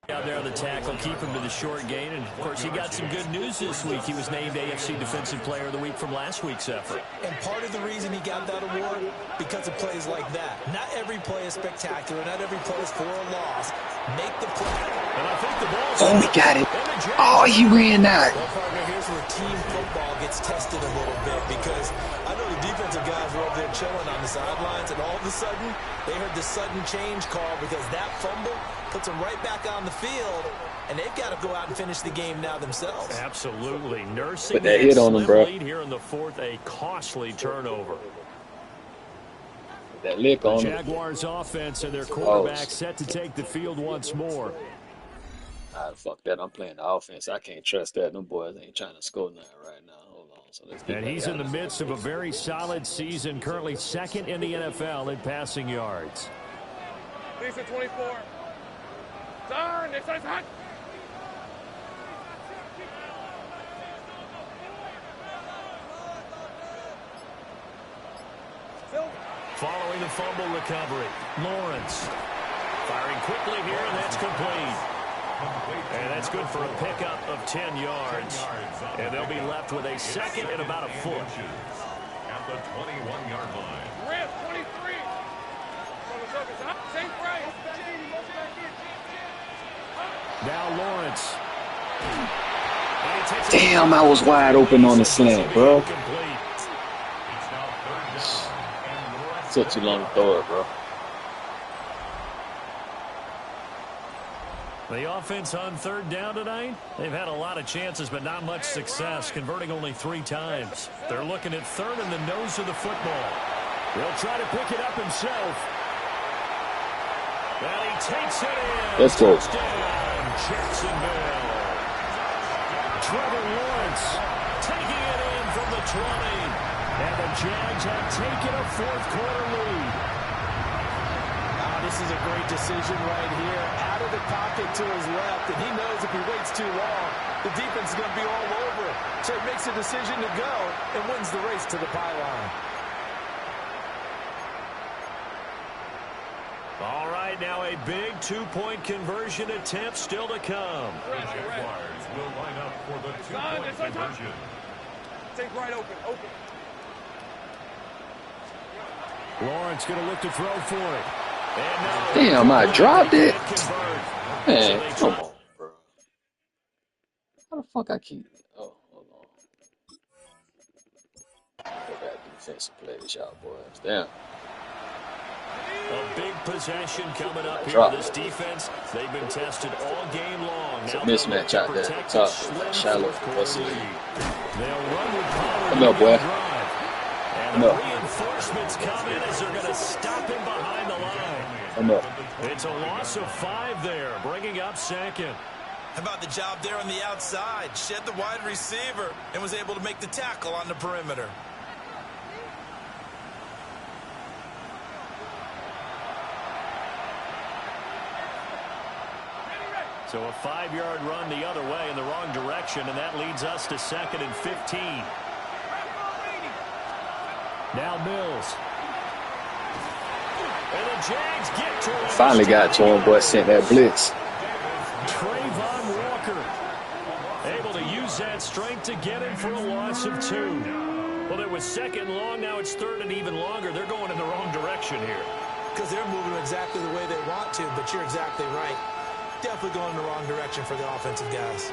Out there on the tackle, keep him to the short gain. And, of course, he got some good news this week. He was named AFC Defensive Player of the Week from last week's effort. And part of the reason he got that award, because of plays like that. Not every play is spectacular. Not every play is for a loss. Make the play. And I think the ball's Oh, he got it. Oh, he ran out. Well, partner, here's where team football gets tested a little bit, because I know the defensive guys were over there chilling on the sidelines, and all of a sudden, they heard the sudden change call because that fumble puts them right back on the field, and they've got to go out and finish the game now themselves. Absolutely. Nursing Put that hit on him, bro. lead here in the 4th, a costly turnover. That lick on him. Jaguars offense and their quarterback set to take the field once more. Ah, fuck that. I'm playing the offense. I can't trust that. Them boys ain't trying to score nothing right now. Hold on. So let's get And he's in the midst of a very solid season, currently 2nd in the NFL in passing yards. Lisa 24. Turn. This is hot. Following the fumble recovery, Lawrence firing quickly here, and that's complete. And that's good for a pickup of 10 yards. And they'll be left with a 2nd and about a foot. At the 21-yard line. Red 23. Same price. Now Lawrence. Damn, I was wide open on the slant, bro. It's now 3rd down. And Took too long to throw it, bro. The offense on 3rd down tonight, they've had a lot of chances, but not much success, converting only 3 times. They're looking at 3rd in the nose of the football. He'll try to pick it up himself. And he takes it in. Let's go. Touchdown, Jacksonville. Trevor Lawrence taking it in from the 20. And the Jags have taken a 4th quarter lead. This is a great decision right here. Out of the pocket to his left, and he knows if he waits too long, the defense is going to be all over it. So he makes a decision to go and wins the race to the pylon. All right, now a big two-point conversion attempt still to come. The Jaguars will line up for the two-point conversion. Take right open. Lawrence going to look to throw for it. And Damn, I dropped it. Man, come on, bro. How the fuck I keep? Oh, hold on. Go back defensive plays, y'all boys. Damn. A big possession coming up here. This defense, they've been tested all game long. It's a mismatch out there at the top. Shallow. Let's see. They'll run with power. Come up, boy. And the reinforcements come in as they're going to stop him behind the line. Come up. It's a loss of 5 there, bringing up second. How about the job there on the outside? Shed the wide receiver and was able to make the tackle on the perimeter. So a 5-yard run the other way in the wrong direction, and that leads us to 2nd and 15. Now Mills. And the Jags get to him. Finally got to him, boy. Sent that blitz. Trayvon Walker able to use that strength to get him for a loss of 2. Well, it was 2nd long. Now it's 3rd and even longer. They're going in the wrong direction here. Because they're moving exactly the way they want to, but you're exactly right. Definitely going in the wrong direction for the offensive guys.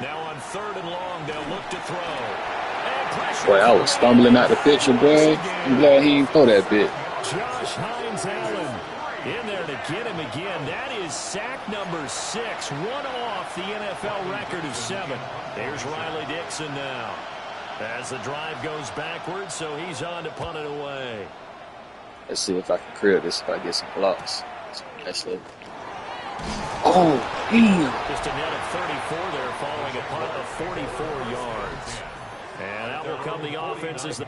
Now on 3rd and long, they'll look to throw. Boy, I was stumbling out the picture, boy. I'm glad he didn't throw that bit. Josh Hines-Allen in there to get him again. That is sack number 6. One off the NFL record of 7. There's Riley Dixon now. As the drive goes backwards, so he's on to punt it away. Let's see if I can clear this if I get some blocks. That's it. Oh, damn. Just a net of 34 there following a punt of 44 yards. And out will come the offense as the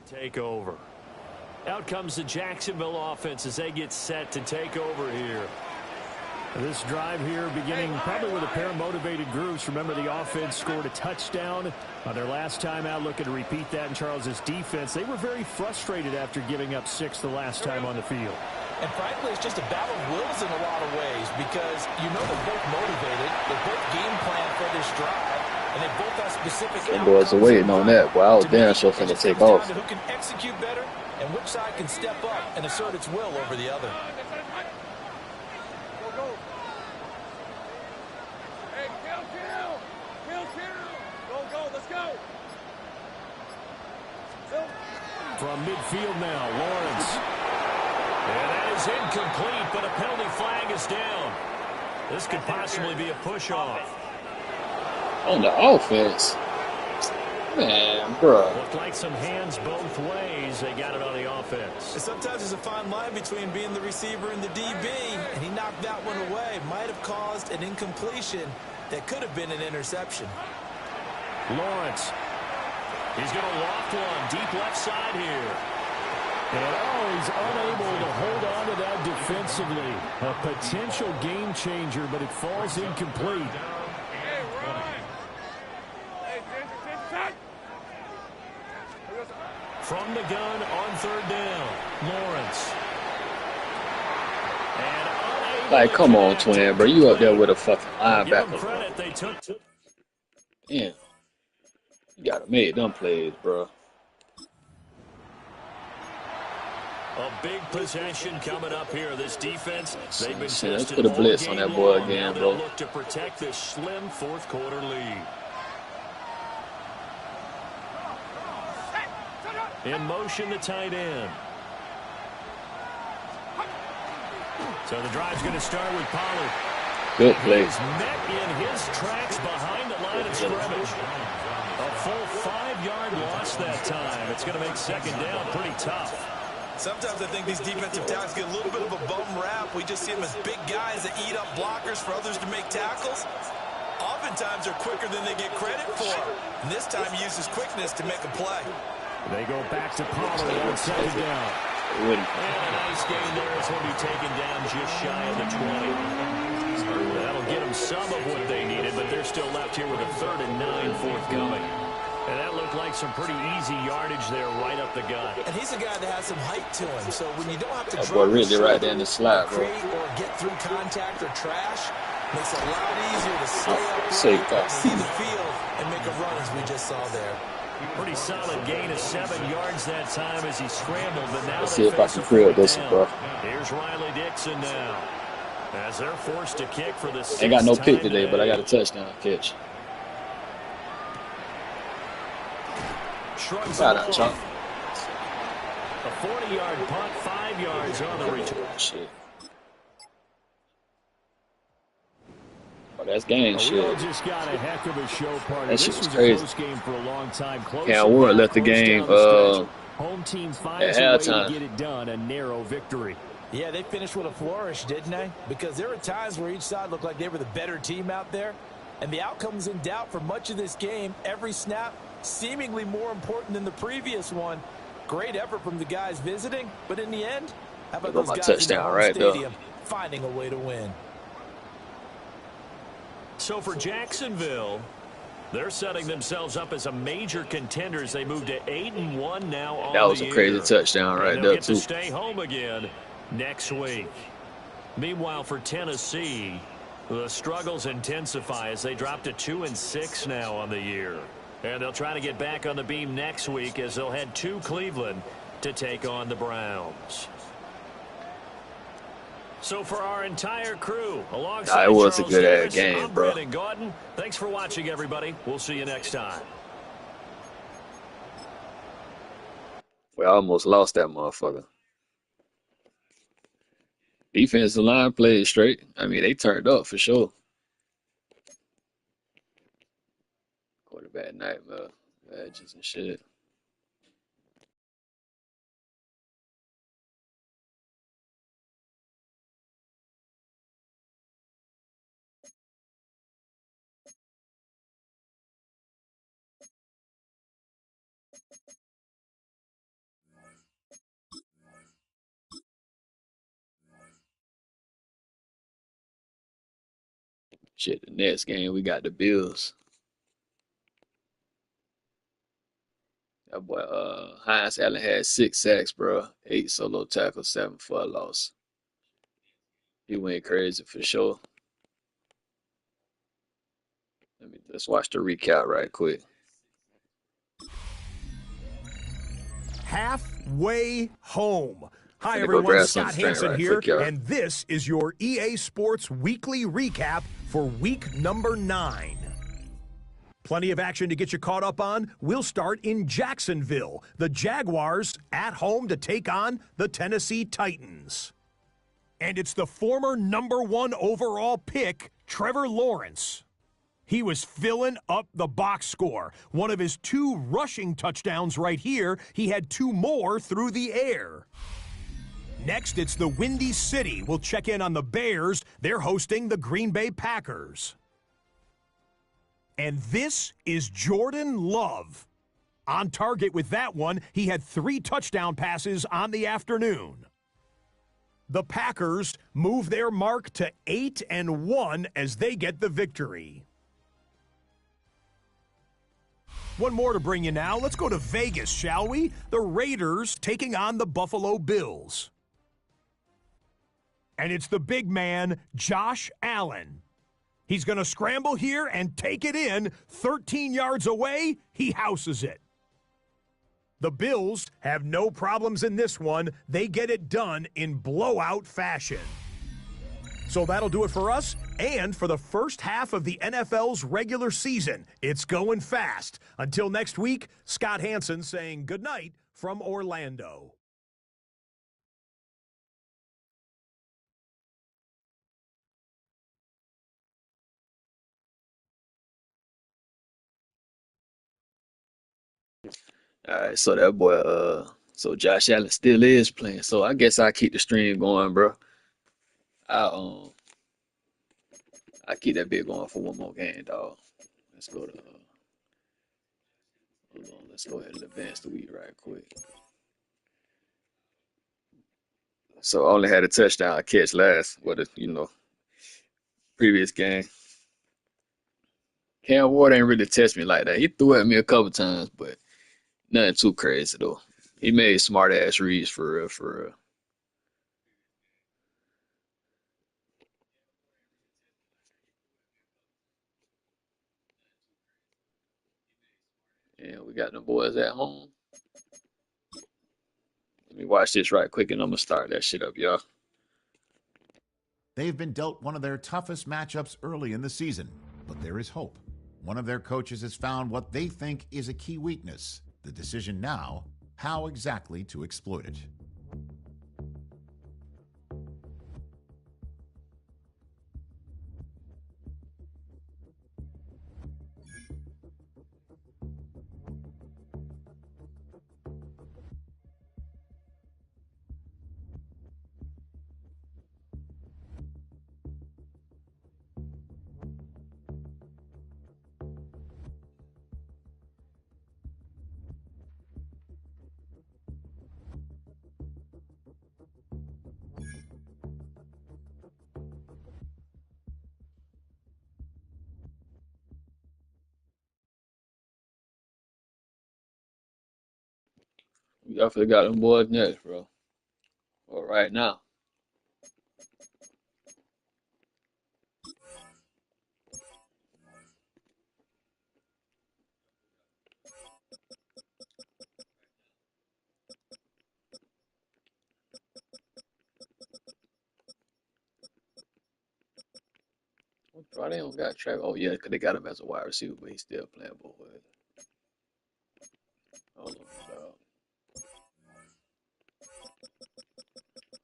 take over. Out comes the Jacksonville offense as they get set to take over here. This drive here beginning probably with a pair of motivated groups. Remember, the offense scored a touchdown on their last time out. Looking to repeat that in Charles's defense. They were very frustrated after giving up 6 the last time on the field. And frankly, it's just a battle of wills in a lot of ways because you know they're both motivated. They both game plan for this drive, and they both have specific Them boys are waiting on that. Boy, I was damn sure finna take off. Who can execute better and which side can step up and assert its will over the other. From midfield now, Lawrence. And that is incomplete, but a penalty flag is down. This could possibly be a push-off. On the offense. Man, bro. Looked like some hands both ways. They got it on the offense. And sometimes there's a fine line between being the receiver and the DB, and he knocked that one away. Might have caused an incompletion that could have been an interception. Lawrence. He's going to loft one deep left side here. And he's unable to hold on to that defensively. A potential game changer, but it falls incomplete. From the gun on 3rd down, Lawrence. Like, come on, twin, bro. You up there with a fucking linebacker. Credit, they took. Damn. You gotta make them plays, bro. A big possession coming up here. This defense, they've been Shit, let's tested put a blitz all on game that boy long. again, Now bro. they'll look to protect this slim 4th quarter lead. In motion, the tight end. So the drive's going to start with Pollard. Good play. He's met in his tracks behind the line of scrimmage. A full 5-yard loss that time. It's going to make 2nd down pretty tough. Sometimes I think these defensive tackles get a little bit of a bum rap. We just see them as big guys that eat up blockers for others to make tackles. Oftentimes they're quicker than they get credit for. And this time he uses quickness to make a play. They go back to Pollard on 2nd down. And a nice game there as he'll be taken down just shy of the 20. That'll get them some of what they needed, but they're still left here with a 3rd and 9 forthcoming. And that looked like some pretty easy yardage there right up the gut. And he's a guy that has some height to him, so when you don't have to That boy really right there in the slot, bro. create or get through contact or trash, makes it a lot easier to stay Safe, see the field, and make a run as we just saw there. Pretty solid gain of 7 yards that time as he scrambled, but now let's see if I can creel this one, bro. Here's Riley Dixon now. As they're forced to kick for the 6th Ain't got no pick time today, but I got a touchdown catch. Shrugs Shout the out, ball. Chunk. A 40-yard punt, 5 yards on the return. Shit. Oh, that's game We all shit. just got a heck of a show party. That shit This was was crazy. a close game for a long time. Close Cam and Ward now left the close game down the stretch. Home team finds at a way to halftime. get it done, a narrow victory. Yeah, they finished with a flourish, didn't they? Because there were times where each side looked like they were the better team out there, and the outcome was in doubt for much of this game. Every snap seemingly more important than the previous one. Great effort from the guys visiting, but in the end, how about There those go my guys in touchdown their home right there. stadium finding a way to win? So for Jacksonville, they're setting themselves up as a major contender as they move to 8-1 now on That was the a crazy year. touchdown right And there, they'll get to too. stay home again next week. Meanwhile, for Tennessee, the struggles intensify as they drop to 2-6 now on the year. And they'll try to get back on the beam next week as they'll head to Cleveland to take on the Browns. So for our entire crew, alongside It was a Charles good-ass Davis, game, I'm bro. Brandon Gordon. Thanks for watching, everybody. We'll see you next time. We almost lost that motherfucker. Defensive line played straight. I mean, they turned up for sure. Quarterback nightmare. Badges and shit. Shit, the next game, we got the Bills. That boy, Hines Allen had 6 sacks, bro. 8 solo tackles, 7 for a loss. He went crazy for sure. Let's watch the recap right quick. Halfway home. Hi, Finna go everyone. grab Scott something to drink Hansen right here, quick, y'all. and this is your EA Sports Weekly Recap for week number 9. Plenty of action to get you caught up on. We'll start in Jacksonville. The Jaguars at home to take on the Tennessee Titans. And it's the former number 1 overall pick, Trevor Lawrence. He was filling up the box score. One of his 2 rushing touchdowns right here. He had 2 more through the air. Next, it's the Windy City. We'll check in on the Bears. They're hosting the Green Bay Packers. And this is Jordan Love. On target with that one, he had 3 touchdown passes on the afternoon. The Packers move their mark to 8-1 as they get the victory. One more to bring you now. Let's go to Vegas, shall we? The Raiders taking on the Buffalo Bills. And it's the big man, Josh Allen. He's going to scramble here and take it in. 13 yards away, he houses it. The Bills have no problems in this one. They get it done in blowout fashion. So that'll do it for us and for the first half of the NFL's regular season. It's going fast. Until next week, Scott Hansen saying goodnight from Orlando. All right, so that boy, so Josh Allen still is playing. So I guess I keep the stream going, bro. I I keep that bit going for one more game, dog. Let's go to hold on, let's go ahead and advance the week right quick. So I only had a touchdown catch last, previous game. Cam Ward ain't really test me like that. He threw at me a couple times, but nothing too crazy though. He made smart ass reads for real, for real. And we got the boys at home. Let me watch this right quick and I'm gonna start that shit up, y'all. They've been dealt one of their toughest matchups early in the season, but there is hope. One of their coaches has found what they think is a key weakness. The decision now, how exactly to exploit it. We definitely got them boys next, bro. Well, right now. Bro, they don't got track. Oh yeah, because they got him as a wide receiver, but he's still playing both ways. Hold on, dog.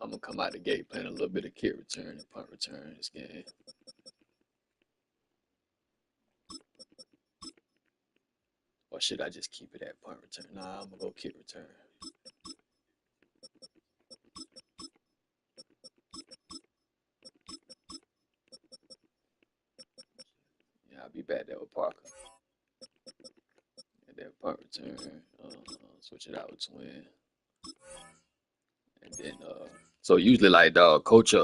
I'm gonna come out the gate playing a little bit of kick return and punt return this game. Or should I just keep it at punt return? Nah, I'm gonna go kick return. Yeah, I'll be back there with Parker. And then punt return. Switch it out with twin. And then so usually like dog, coach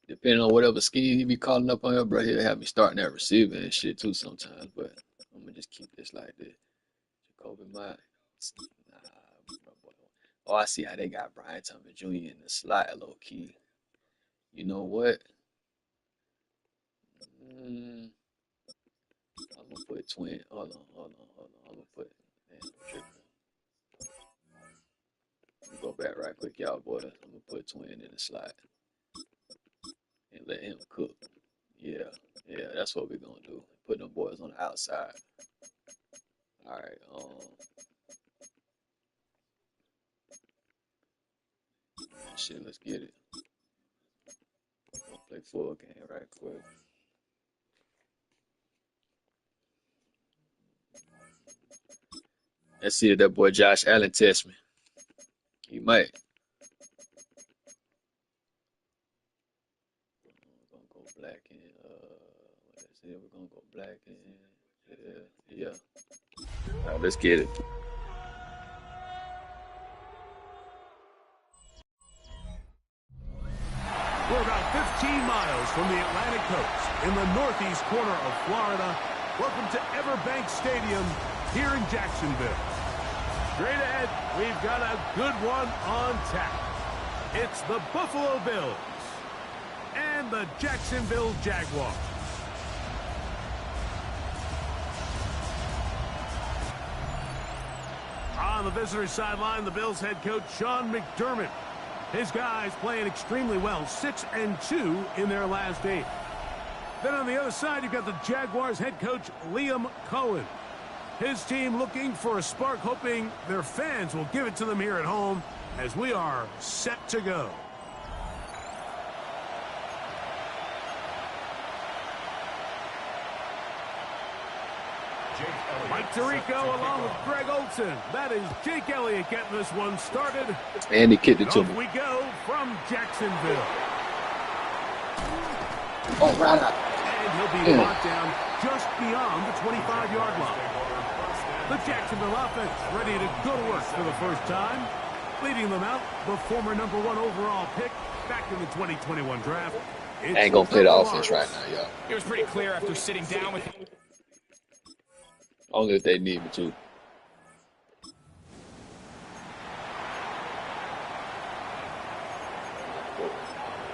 depending on whatever scheme he be calling up on here, bro, he'll have me starting at receiver and shit too sometimes. But I'm gonna just keep this like this. Jacoby Myers. Nah, bro. Oh, I see how they got Brian Thomas Jr. in the slot low key. You know what? I'm gonna put twin. Hold on. I'm gonna put. Damn, let me go back right quick, y'all boys. I'm gonna put twin in the slot and let him cook. Yeah, that's what we're gonna do. Put them boys on the outside. All right. Shit, let's get it. Gonna play full game right quick. Let's see if that boy Josh Allen tests me. He might. We're gonna go black and let's see, we're gonna go black and yeah. All right, let's get it. We're about 15 miles from the Atlantic coast in the northeast corner of Florida. Welcome to Everbank Stadium here in Jacksonville. Straight ahead, we've got a good one on tap. It's the Buffalo Bills and the Jacksonville Jaguars. On the visitor sideline, the Bills head coach Sean McDermott. His guys playing extremely well, 6-2 in their last 8. Then on the other side, you've got the Jaguars head coach Liam Cohen. His team looking for a spark, hoping their fans will give it to them here at home as we are set to go. Mike Tirico along with Greg Olson. That is Jake Elliott getting this one started. And he kicked it to Off me. we go from Jacksonville. Oh, right up. And he'll be locked down just beyond the 25-yard line. The Jacksonville offense ready to go to work for the first time. Leading them out, the former #1 overall pick back in the 2021 draft. I ain't gonna play the offense right now, y'all. It was pretty clear after sitting down with Only if they need me to.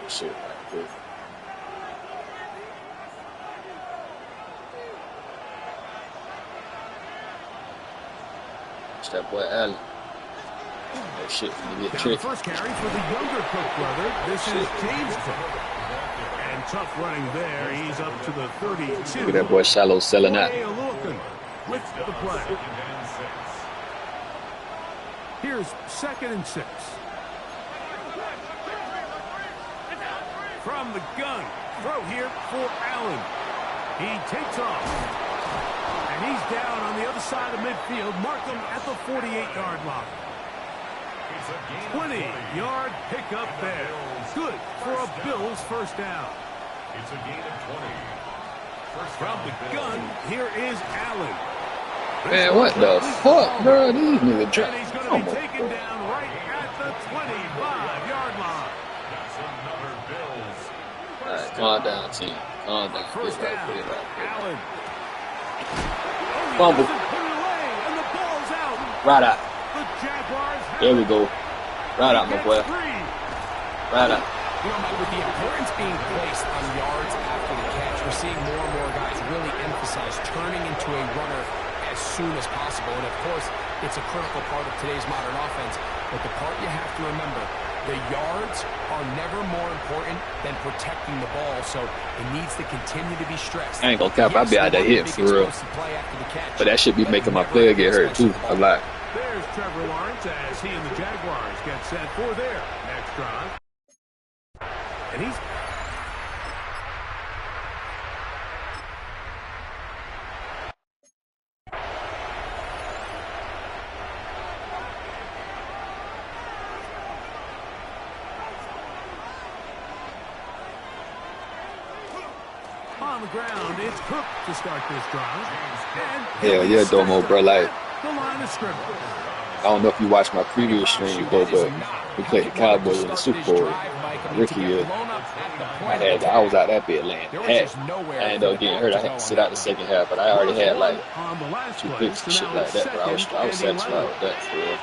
Shit, right quick. It's that boy Allen. That shit finna get Now the tricky. first carry for the younger Cook brother. This is James Cook. And tough running there. He's up to the 32. Look at that boy Shallow selling out. With the play. Here's 2nd and 6. From the gun. Throw here for Allen. He takes off. And he's down on the other side of midfield. Mark him at the 48-yard line. 20-yard pickup there. Good for a Bills first down. It's a gain of 20. From the gun, here is Allen. Man, what the fuck, bro? These niggas And he's going to be taken down right at the 25-yard line. That's another Bills. Alright, calm down, team. Calm down. First Get down, right. Allen. Fumble. Put it away, and the ball's out. Right out. The Jaguars have There we go. Right out, my boy. Right out. You know, Mike, with the importance being placed on yards after the catch, we're seeing more and more guys really emphasize turning into a runner as soon as possible. And, of course, it's a critical part of today's modern offense. But the part you have to remember, the yards are never more important than protecting the ball, so it needs to continue to be stressed. I ain't gonna cap. I'll be out there hitting for real. But that should be making my player get hurt, too. A lot. There's Trevor Lawrence as he and the Jaguars get set for their next drive. And he's on the ground. It's Cook to start this drive. And Hell yeah, Domo, bro. Like, the line of scrimmage. I don't know if you watched my previous stream, bro, but we played the Cowboys in the Super Bowl rookie year. I was out that bit laying hat. I ended up getting hurt. I had to sit out the second half, but I already had like 2 picks and shit like that, bro. I was satisfied with that for real.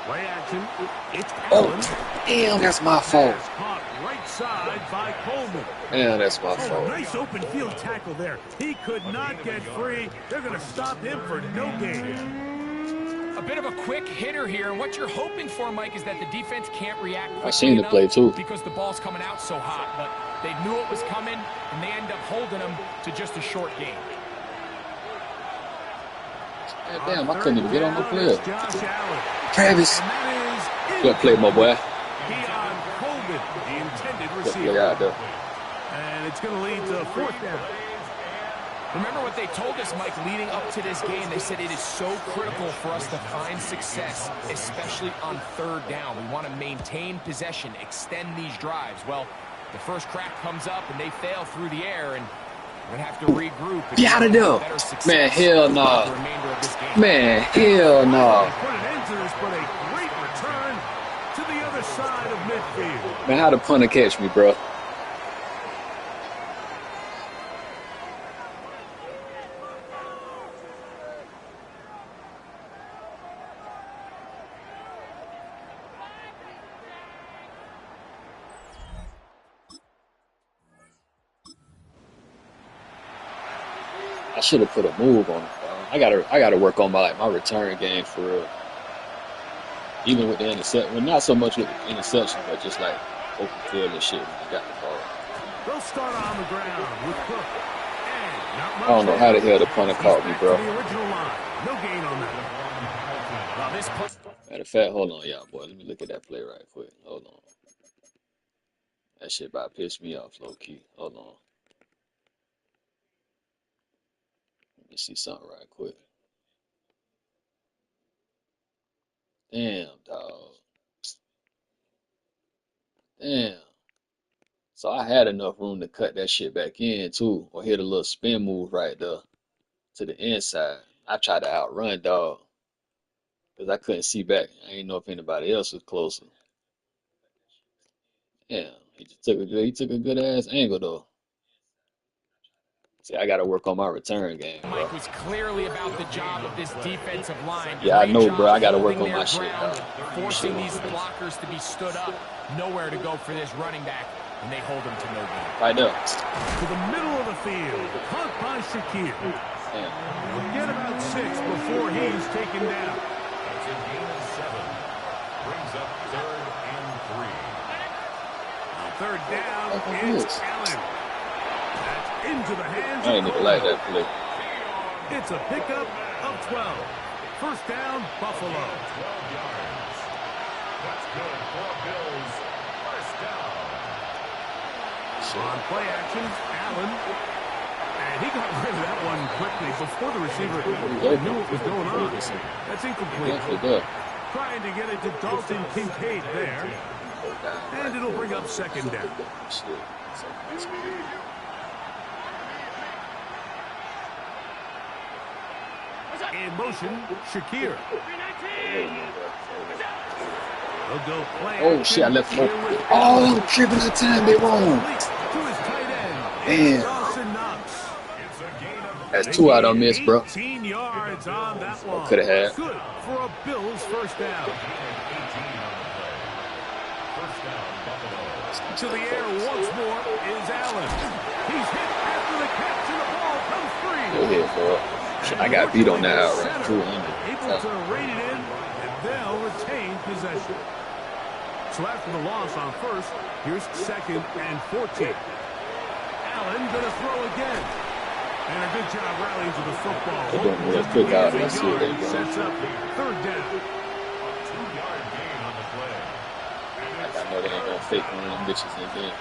Play action. It's Oh, damn, that's my fault. caught right side by Coleman. Damn, that's my fault. Nice open field tackle there. He could not get free. They're going to stop him for no gain. A bit of a quick hitter here, and what you're hoping for, Mike, is that the defense can't react quickly I seen the enough play, too. because the ball's coming out so hot, but they knew it was coming, and they end up holding them to just a short gain. God damn, I couldn't even get on the field. Josh Allen. Travis. And that is Good play, my boy. Keon Coleman, the intended Good receiver. play out there. And it's going to lead to 4th down. Remember what they told us, Mike, leading up to this game? They said it is so critical for us to find success, especially on 3rd down. We want to maintain possession, extend these drives. Well, the first crack comes up, and they fail through the air, and we're going to have to regroup. Get out of there. Man, hell no. Man, hell no. Put an end to this, but a great return to the other side of midfield. Man, how the punter catch me, bro? I should have put a move on it, bro. I gotta work on my return game for real. Even with the interception, well, not so much with the interception, but just like open field and shit when you got the ball. They'll start on the ground with Cook. And not much I don't know how the hell the punter caught me, bro. the original line. No gain on that. Well, this Matter of fact, hold on, y'all, boy. Let me look at that play right quick. Hold on. That shit about pissed me off, low key. Hold on. Let me see something right quick. Damn, dog. Damn. So I had enough room to cut that shit back in, too. Or hit a little spin move right there to the inside. I tried to outrun, dog. because I couldn't see back. I didn't know if anybody else was closer. Yeah, he took a good ass angle though. See, I got to work on my return game, bro. Mike was clearly about the job of this defensive line. Yeah, I know, bro. I got to work on my shit, dog. Forcing these blockers to be stood up. Nowhere to go for this running back, and they hold him to no gain. Right there. To the middle of the field, caught by Shakir. He'll get about 6 before he's taken down. It's a gain of 7. Brings up 3rd and 3. Third down is Allen. That's into the hands I ain't even like that play. It's a pickup of 12. First down, Buffalo. 12 yards. That's good for Bills. First down. On play action, Allen. And he got rid of that one quickly before the receiver knew what was going on. That's incomplete. Trying to get it to Dalton Kincaid there. And it'll bring up second down. In motion, Shakir. He'll go play. Oh, shit, I left him open. Oh, I'm tripping that time, they wrong. Damn. That's 2 out on miss, bro. 18 yards on that one. Could have had. Good for a Bills first down. To the air once more is Allen. He's hit after the catch and the ball comes free. Go ahead, bro. I got beat on that outright. 200. Able to rate it in, and they'll retain possession. So after the loss on first, here's 2nd and 14. Allen gonna throw again. And a good job rallying to the football. They're doing real quick out. Let's see what they do. Sets up 3rd down. 2-yard gain on the play. I know they ain't gonna fake one of them bitches again.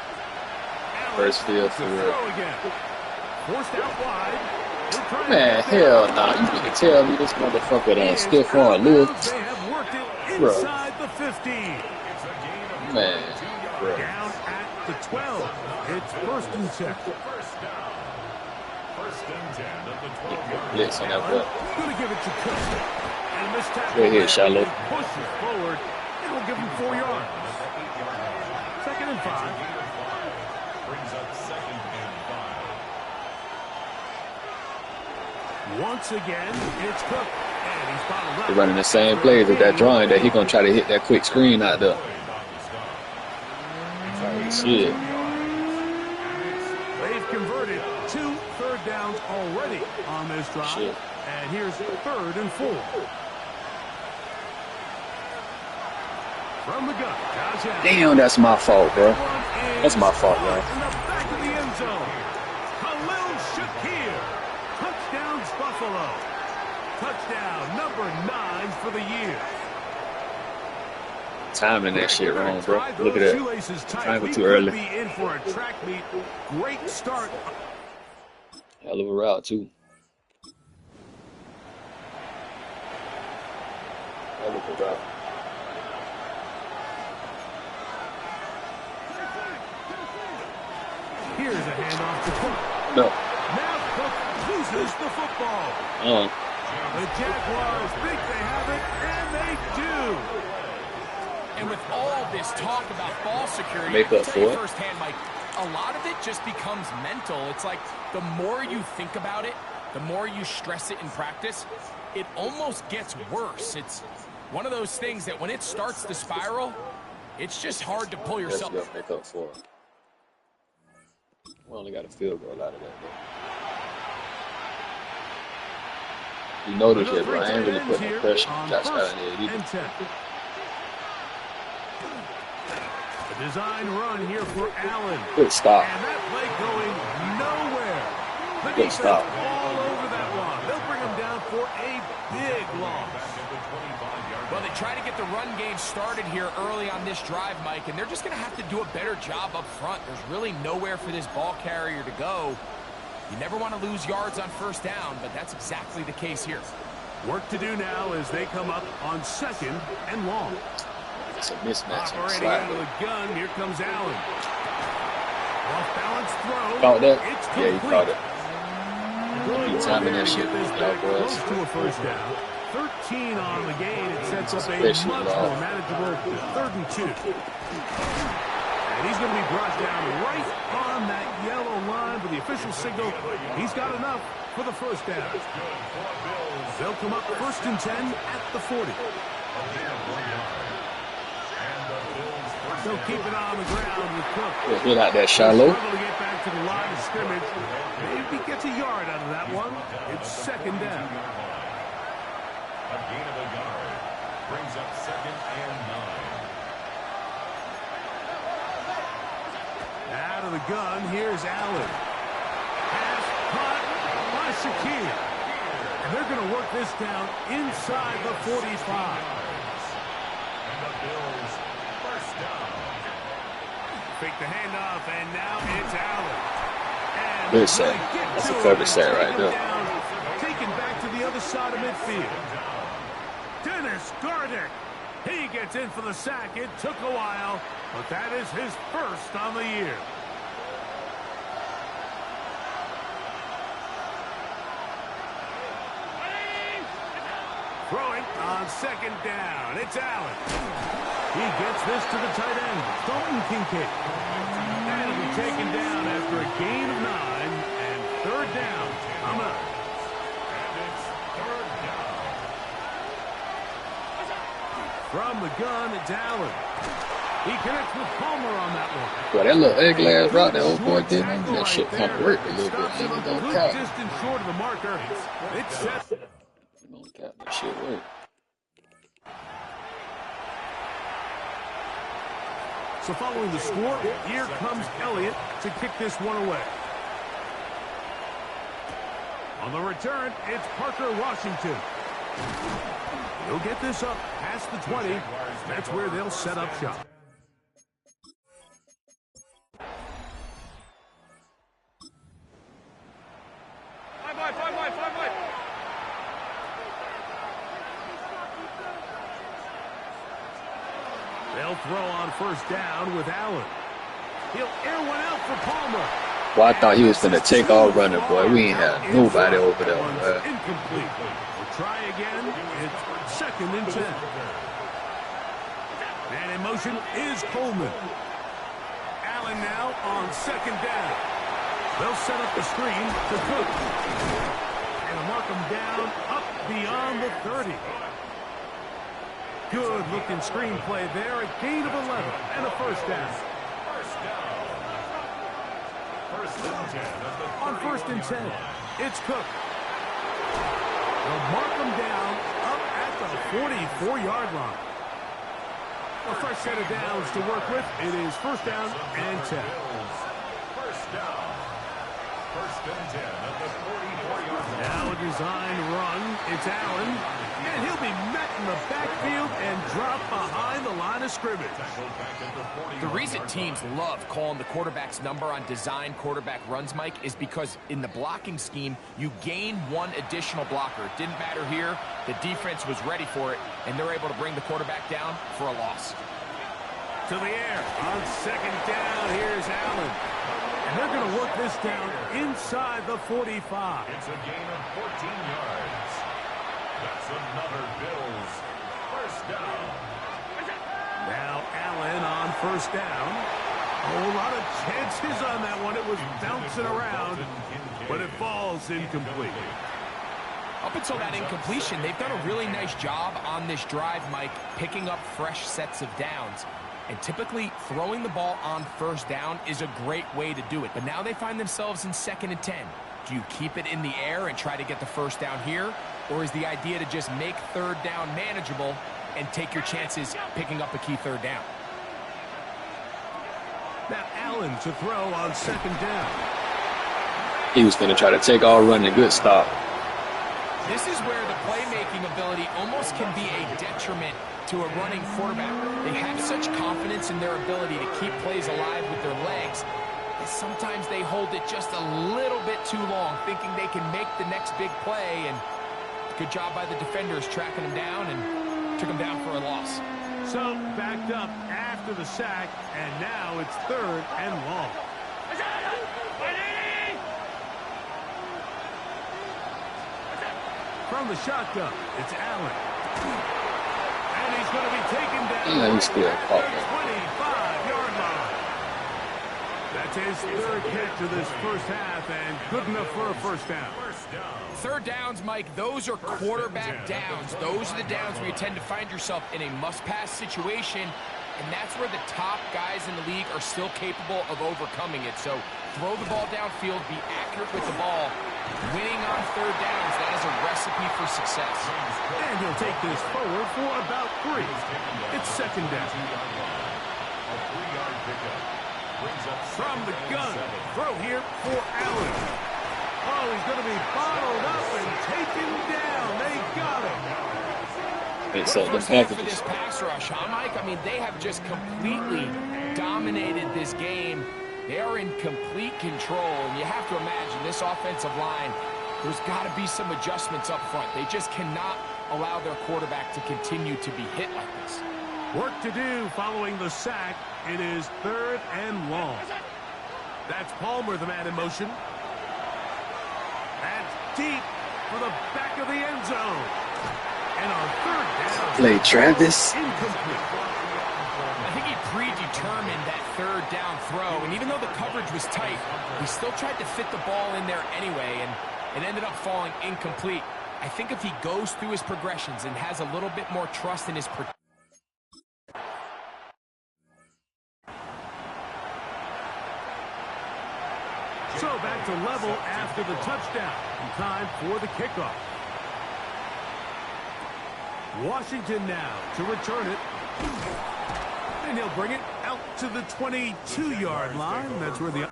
First field for real. Forced out wide. Man, hell nah. You can tell me this motherfucker done stiff on Lewis. They have worked it Bro. inside the 15. Man, bro. Down at the 12. It's 1st and 10. First and 10 at the 12-yard. Blitz on that boy. Gonna give it to Cook. And this tackle Go ahead, Shiloh. pushes forward. It'll give him 4 yards. 2nd and 5. Brings up 2nd and 5. Once again, it's Cook. And he's bottled up. They're running the same plays with that drawing that he gonna try to hit that quick screen out there. Shit. They've converted 2 third downs already on this drive. Shit. And here's 3rd and 4. From the gun, Josh Allen. Damn, that's my fault, bro. That's my fault, y'all. In the back of the end zone. Khalil Shakir. Touchdowns, Buffalo. Touchdown number 9 for the year. Timing that shit wrong, bro. Look at that. Triangle too early. Be in for a track meet. Great start. Hell of a route, too. Hell of a route. Here's a handoff to Cook. No. Now Cook loses the football. The Jaguars think they have it, and they do. And with all this talk about ball security, Make I can up tell for you it. firsthand, Mike, a lot of it just becomes mental. It's like the more you think about it, the more you stress it in practice, it almost gets worse. It's one of those things that when it starts to spiral, it's just hard to pull yourself. Let's go make up for it. We only got a field goal out of that, though. You notice it, bro. I ain't really putting no pressure on Josh Allen there either. The design run here for Allen. Good stop. And that play going nowhere. The Good defense stop. all over that one. They'll bring him down for a big loss. Well, they try to get the run game started here early on this drive, Mike, and they're just going to have to do a better job up front. There's really nowhere for this ball carrier to go. You never want to lose yards on first down, but that's exactly the case here. Work to do now as they come up on 2nd and long. It's a mismatch on the Operating out slide. of the gun, here comes Allen. Off balance throw. Caught that? It's Yeah, he complete. caught it. Good Keep work timing there that to shit, get this y'all back boys. close to a first down. 13 on the gain. It sets up a much more manageable 3rd and 2. And he's going to be brought down right on that yellow line with the official signal. He's got enough for the first down. They'll come up 1st and 10 at the 40. They'll keep it on the ground with Cook. He like that shallow. Struggle to get back to the line of scrimmage. Maybe gets a yard out of that one. It's 2nd down. A gain of a yard brings up 2nd and 9. Out of the gun, here's Allen. Pass, punt, by Shakir. And they're going to work this down inside the 45. And the Bills, first down. Fake the handoff, and now it's Allen. And Good set. That's a perfect set right there. Taken back to the other side of midfield. Dennis Gardeck. He gets in for the sack. It took a while, but that is his first on the year. Throwing on 2nd down. It's Allen. He gets this to the tight end, Dalton Kincaid. That'll be taken down after a gain of 9 and 3rd down. I'm up. And it's 3rd down. From the gun, it's Allen. He connects with Palmer on that one. Boy, that little ugly ass route that old boy did, that shit kind of worked a little bit. Stops him a Don't good cap. distance short of the marker. It's set. Don't cap. That shit worked. So following the score, here comes Elliott to kick this one away. On the return, it's Parker Washington. He'll get this up past the 20. That's where they'll set up shop. They'll throw on 1st down with Allen. He'll air one out for Palmer. Well, I thought he was going to take all running, boy. We ain't have nobody over there, One's boy. incomplete. We'll try again. It's 2nd and 10. And in motion is Coleman. Allen now on 2nd down. They'll set up the screen to Cook. And mark him down up beyond the 30. Good-looking screenplay there. A gain of 11 and a 1st down. First down. 1st and 10 at the 30. On 1st and 10, it's Cook. They'll mark him down up at the 44-yard line. A fresh set of downs to work with. It is 1st down and 10. First down. 1st and 10 at the 44-yard line. Now a designed run. It's Allen. And he'll be met in the backfield and dropped behind the line of scrimmage. The reason teams love calling the quarterback's number on design quarterback runs, Mike, is because in the blocking scheme, you gain one additional blocker. It didn't matter here. The defense was ready for it, and they're able to bring the quarterback down for a loss. To the air. On 2nd down, here's Allen. And they're going to work this down inside the 45. It's a gain of 14 yards. That's another Bills first down. Now Allen on 1st down. Oh, a lot of chances on that one. It was bouncing around, but it falls incomplete. Up until that incompletion, they've done a really nice job on this drive, Mike, picking up fresh sets of downs. And typically, throwing the ball on 1st down is a great way to do it. But now they find themselves in 2nd and 10. Do you keep it in the air and try to get the 1st down here? Or is the idea to just make 3rd down manageable and take your chances picking up a key 3rd down? Now Allen to throw on 2nd down. He was going to try to take all running. Good stop. This is where the playmaking ability almost can be a detriment to a running quarterback. They have such confidence in their ability to keep plays alive with their legs that sometimes they hold it just a little bit too long, thinking they can make the next big play. And good job by the defenders tracking him down and took him down for a loss. So backed up after the sack, and now it's 3rd and long. From the shotgun, it's Allen. And he's going to be taken down Yeah, he's still at caught the 25-yard line. That's his third catch of this first half, and good enough for a first down. Third downs, Mike, those are quarterback downs. Those are the downs where you tend to find yourself in a must-pass situation, and that's where the top guys in the league are still capable of overcoming it. So throw the ball downfield, be accurate with the ball. Winning on third downs, that is a recipe for success. And he'll take this forward for about 3. It's second down. A 3-yard pickup brings up From the gun, throw here for Allen. Oh, he's going to be bottled up and taken down. They got him. And so the First half of packages. this pass rush, huh, Mike? I mean, they have just completely dominated this game. They are in complete control, and you have to imagine this offensive line, there's got to be some adjustments up front. They just cannot allow their quarterback to continue to be hit like this. Work to do following the sack. It is third and long. That's Palmer, the man in motion. That's deep for the back of the end zone. And on third down, Play Travis. incomplete. I think he predetermined that third down throw, and even though the coverage was tight, he still tried to fit the ball in there anyway, and it ended up falling incomplete. I think if he goes through his progressions and has a little bit more trust in his So back to level after the touchdown. Time for the kickoff. Washington now to return it. And he'll bring it out to the 22-yard line. That's where the...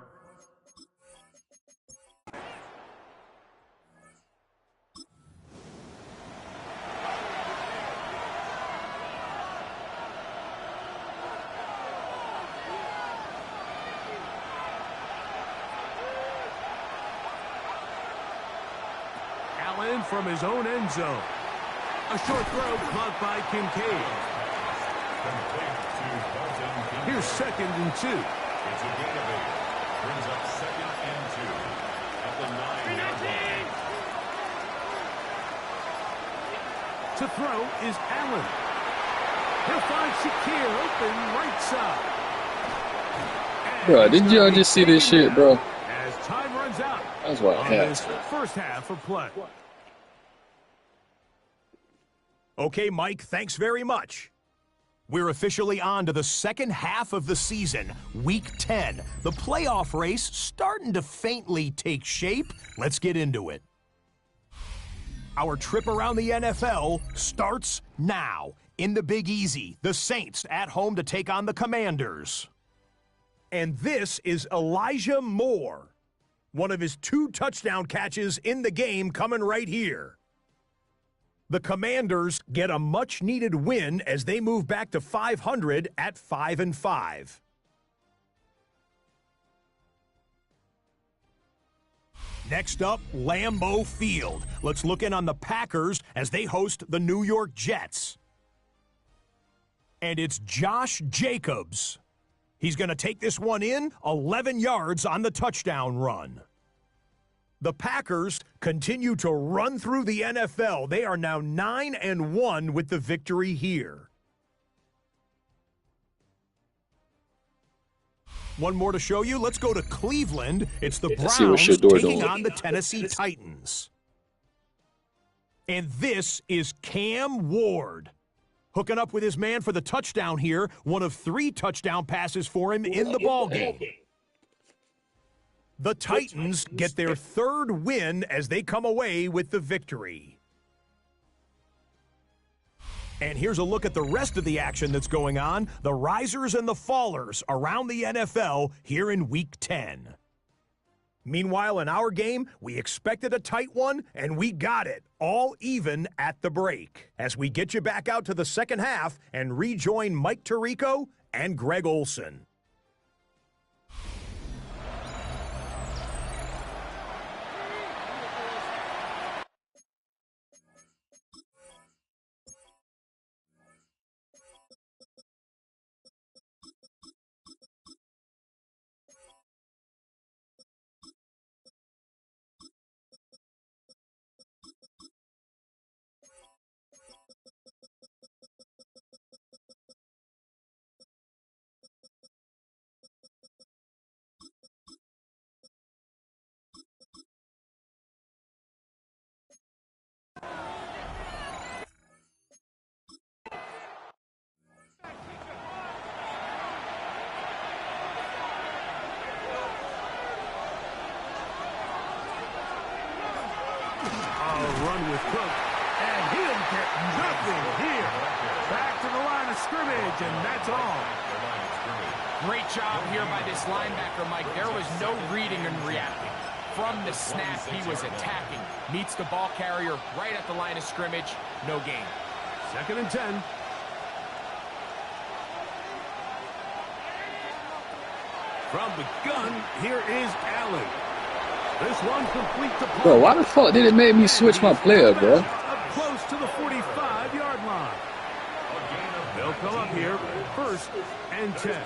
Allen from his own end zone. A short throw caught by Kincaid. Here's second and 2. It's a gain of 8. Brings up second and 2 at the 9-yard line. To throw is Allen. He'll find Shakir open right side. Bro, didn't y'all just see this shit, bro? As time runs out That's why I on have this to. first half of play. Okay, Mike, thanks very much. We're officially on to the second half of the season, Week 10. The playoff race starting to faintly take shape. Let's get into it. Our trip around the NFL starts now. In the Big Easy, the Saints at home to take on the Commanders. And this is Elijah Moore. One of his 2 touchdown catches in the game coming right here. The Commanders get a much-needed win as they move back to 500 at 5-5. Next up, Lambeau Field. Let's look in on the Packers as they host the New York Jets. And it's Josh Jacobs. He's going to take this one in, 11 yards on the touchdown run. The Packers continue to run through the NFL. They are now 9-1 with the victory here. One more to show you. Let's go to Cleveland. It's the Browns taking on the Tennessee Titans. And this is Cam Ward. Hooking up with his man for the touchdown here. One of 3 touchdown passes for him in the ballgame. The Titans get their 3rd win as they come away with the victory. And here's a look at the rest of the action that's going on. The risers and the fallers around the NFL here in Week 10. Meanwhile, in our game, we expected a tight one, and we got it, all even at the break. As we get you back out to the second half and rejoin Mike Tirico and Greg Olson. run with Cook, and he'll get nothing here. Back to the line of scrimmage, and that's all. Great job here by this linebacker, Mike. There was no reading and reacting. From the snap, he was attacking. Meets the ball carrier right at the line of scrimmage. No gain. 2nd and 10. From the gun, here is Allen. This one complete to Paul. Bro, why the fuck did it make me switch my player, bro? Up close to the 45-yard line. They'll come up here, 1st and 10.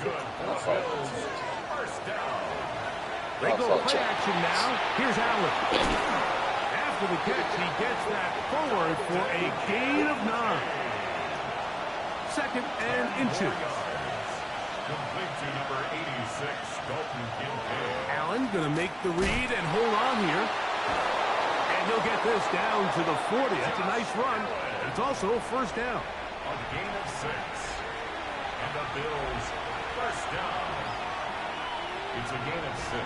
They go play action now. Here's Allen. After the catch, he gets that forward for a gain of 9. 2nd and inches. Complete to number 86, Dalton Kincaid. Allen going to make the read and hold on here. And he'll get this down to the 40. That's a nice run. It's also 1st down. A gain of 6. And the Bills, 1st down. It's a gain of 6.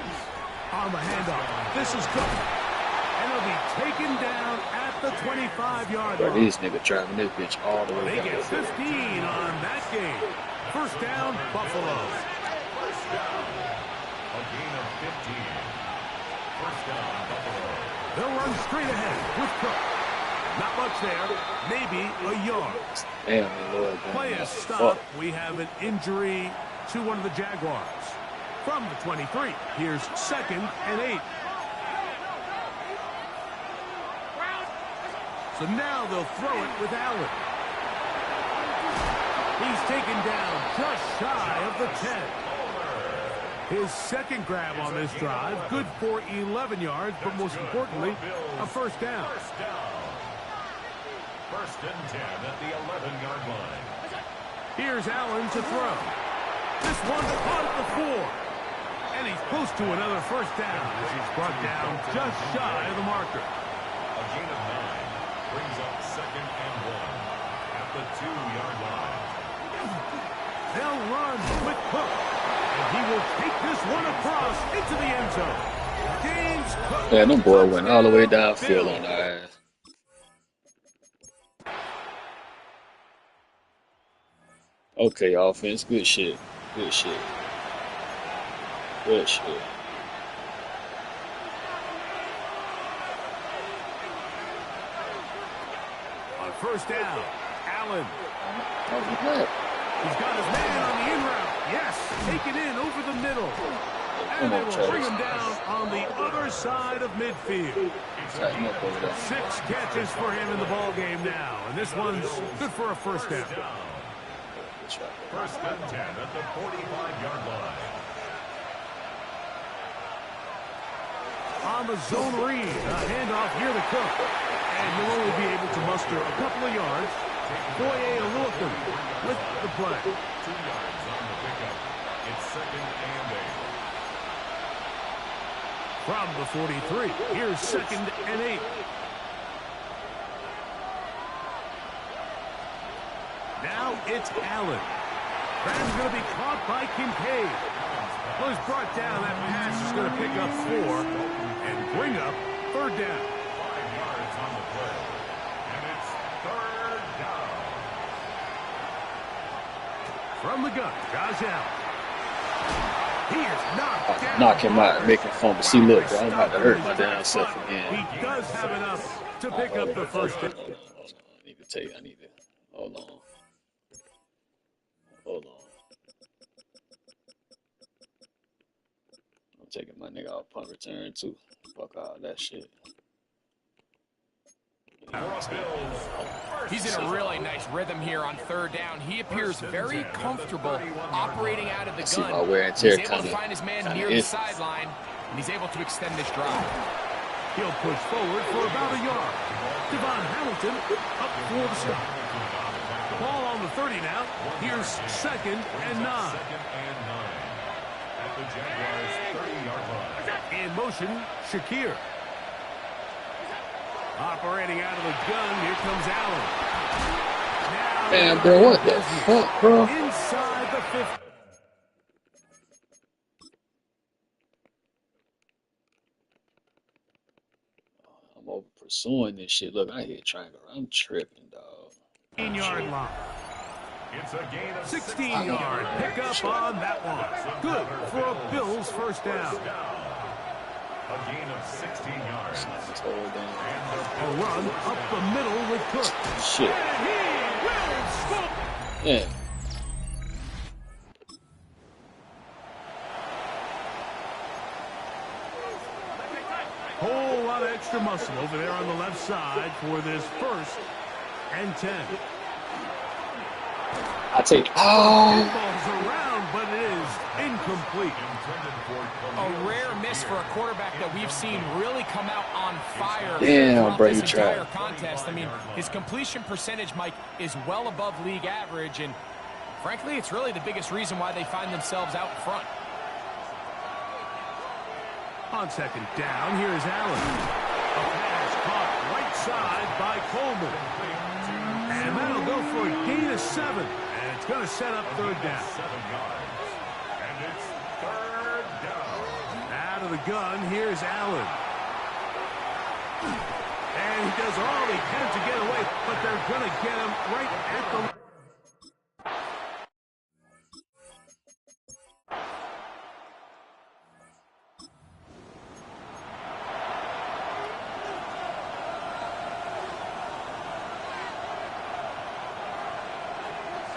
On the handoff. This is Cook. And he'll be taken down at the 25-yard line. These niggas driving this bitch all the way They down. get 15 on that game. 1st down, Buffalo. 1st down. A gain of 15. 1st down, Buffalo. They'll run straight ahead with Cook. Not much there. Maybe a yard. Damn, my Lord. Play is stopped. We have an injury to one of the Jaguars. From the 23, here's 2nd and 8. So now they'll throw it with Allen. He's taken down just shy of the 10. His 2nd grab on this drive, good for 11 yards, but most importantly, a 1st down. 1st and 10 at the 11-yard line. Here's Allen to throw. This one's caught at the 4. And he's close to another 1st down as he's brought down just shy of the marker. A gain of 9 brings up 2nd and 1 at the 2-yard line. They'll run with Cook. And he will take this one across into the end zone. James Cook. Yeah, them boy went all the way downfield on their ass. Okay, offense. Good shit. Good shit. Good shit. On 1st down, Allen. Oh, He's got his man on the in route. Yes, taken in over the middle. And they will bring him down on the other side of midfield. 6 catches for him in the ball game now. And this one's good for a 1st down. 1st and 10 at the 45-yard line. On the zone read, a handoff here to Cook. And he'll only be able to muster a couple of yards. Boye Olukun with the play. 2 yards on the pickup. It's 2nd and 8. From the 43, here's 2nd and 8. Now it's Allen. That's going to be caught by Kincaid. Well, he's brought down. That pass is going to pick up 4 and bring up 3rd down. 5 yards on the play. And it's 3rd down. From the gun, Josh Allen. He is knocked down. Knock him out, make him fumble. See, look, bro, I'm about to hurt my damn self again. He does have enough to pick up the 1st down. I need to, hold on. Hold on. I'm taking my nigga out punt return too. Fuck all that shit. He's in a really nice rhythm here on 3rd down. He appears very comfortable operating out of the gun. He's able to find his man near the sideline, and he's able to extend this drive. He'll push forward for about a yard. Devon Hamilton up for the stop. Ball on the 30 now. Here's 2nd and 9. 2nd and 9 at the Jaguars' 30-yard line. In motion, Shakir. Operating out of the gun, here comes Allen. Now, man, bro, what the fuck, bro? Inside the 50. I'm over pursuing this shit. Look, I hit triangle. I'm tripping, dog. 15-yard line. It's a gain of 16-yard pickup on that one. Good for a Bills first down. A gain of 16 yards. A run up the middle with Cook. Shit. And he will score. Yeah. Whole lot of extra muscle over there on the left side for this 1st and 10. I take. Ball's around, but it is incomplete. A rare miss for a quarterback that we've seen really come out on fire Damn, throughout bro, this you tried. entire contest. I mean, his completion percentage, Mike, is well above league average, and frankly, it's really the biggest reason why they find themselves out in front. On 2nd down, here is Allen. A pass caught right side by Coleman. And that'll go for a gain of 7. And it's going to set up 3rd down. 7 yards. And it's 3rd down. Out of the gun, here's Allen. And he does all he can to get away, but they're going to get him right at the...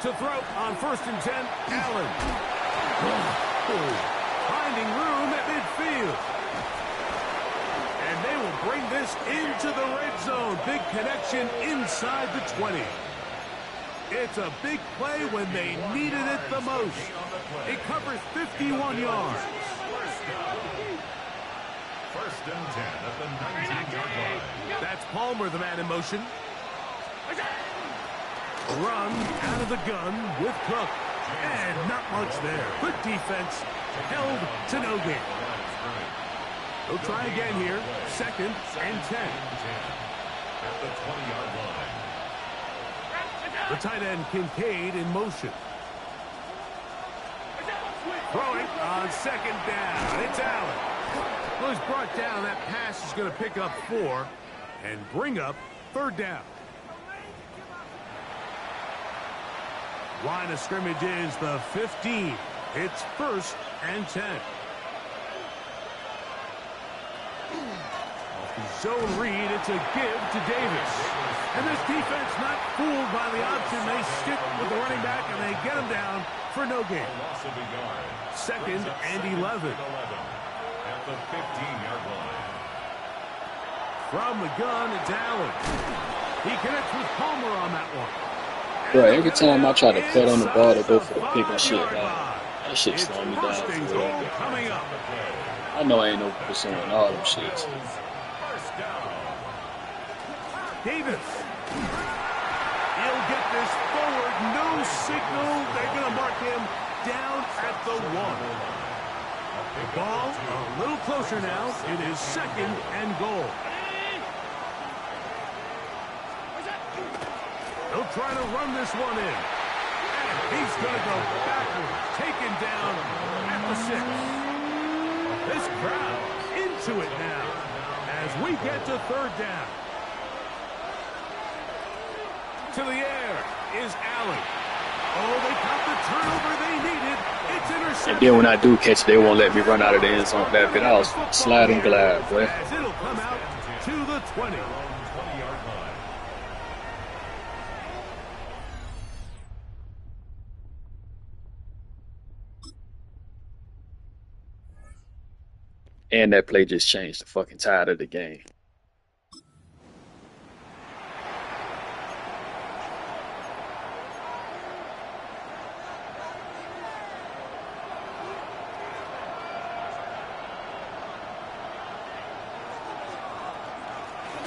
To throw on 1st and 10, Allen. Finding room at midfield. And they will bring this into the red zone. Big connection inside the 20. It's a big play when they needed it the most. It covers 51 yards. 1st and 10 at the 19-yard line. That's Palmer, the man in motion. Run out of the gun with Cook. And not much there. Good defense. Held to no gain. They'll try again here. 2nd and 10. At the 20-yard line. The tight end Kincaid in motion. Throwing on 2nd down. It's Allen. Well, he's brought down. That pass is going to pick up 4 and bring up 3rd down. Line of scrimmage is the 15. It's 1st and 10. Off the zone read, it's a give to Davis. And this defense not fooled by the option. They stick with the running back and they get him down for no gain. Loss of a yard. 2nd and 11. At the 15-yard line. From the gun, it's Allen. He connects with Palmer on that one. Bro, every time I try to cut on the ball to go for the pick and shit, that shit slowing me down for real. I know I ain't no pursuing all them shits. Davis. He'll get this forward. No signal. They're going to mark him down at the 1. The ball a little closer now. It is 2nd and goal. They'll try to run this one in. And he's going to go backwards. Taken down at the 6. This crowd into it now as we get to 3rd down. To the air is Allen. Oh, they got the turnover they needed. It's intercepted. And then when I do catch it, they won't let me run out of the end zone that bit. I was sliding glad, boy. As it'll come out to the 20. And that play just changed the fucking tide of the game.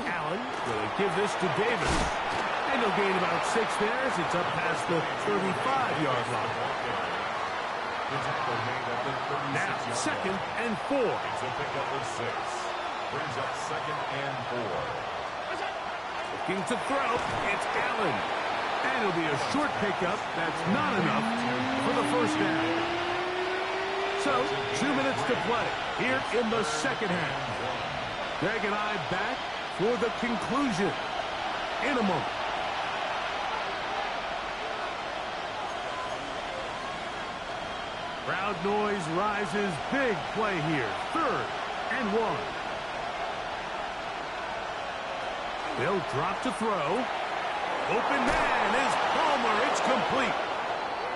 Allen will give this to Davis. And he'll gain about 6 there as it's up past the 35-yard line. Now, 2nd and 4. It's a pickup of 6. Brings up 2nd and 4. Looking to throw. It's Allen. And it'll be a short pickup. That's not enough for the 1st down. So, 2 minutes to play here in the 2nd half. Greg and I back for the conclusion in a moment. Crowd noise rises. Big play here. 3rd and 1. They'll drop to throw. Open man is Palmer. It's complete.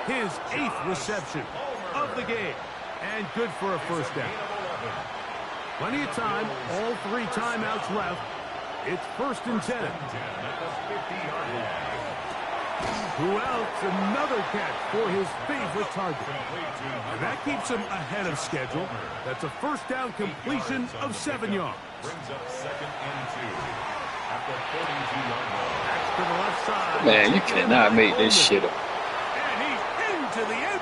His 8th reception of the game. And good for a first down. Plenty of time. All 3 timeouts left. It's 1st and 10. Who else? Another catch for his favorite target. And that keeps him ahead of schedule. That's a first down completion of 7 yards. Brings up 2nd and 2. At the 42-yard line. That's to the left side. Man, you cannot make this shit up. And he's into the end.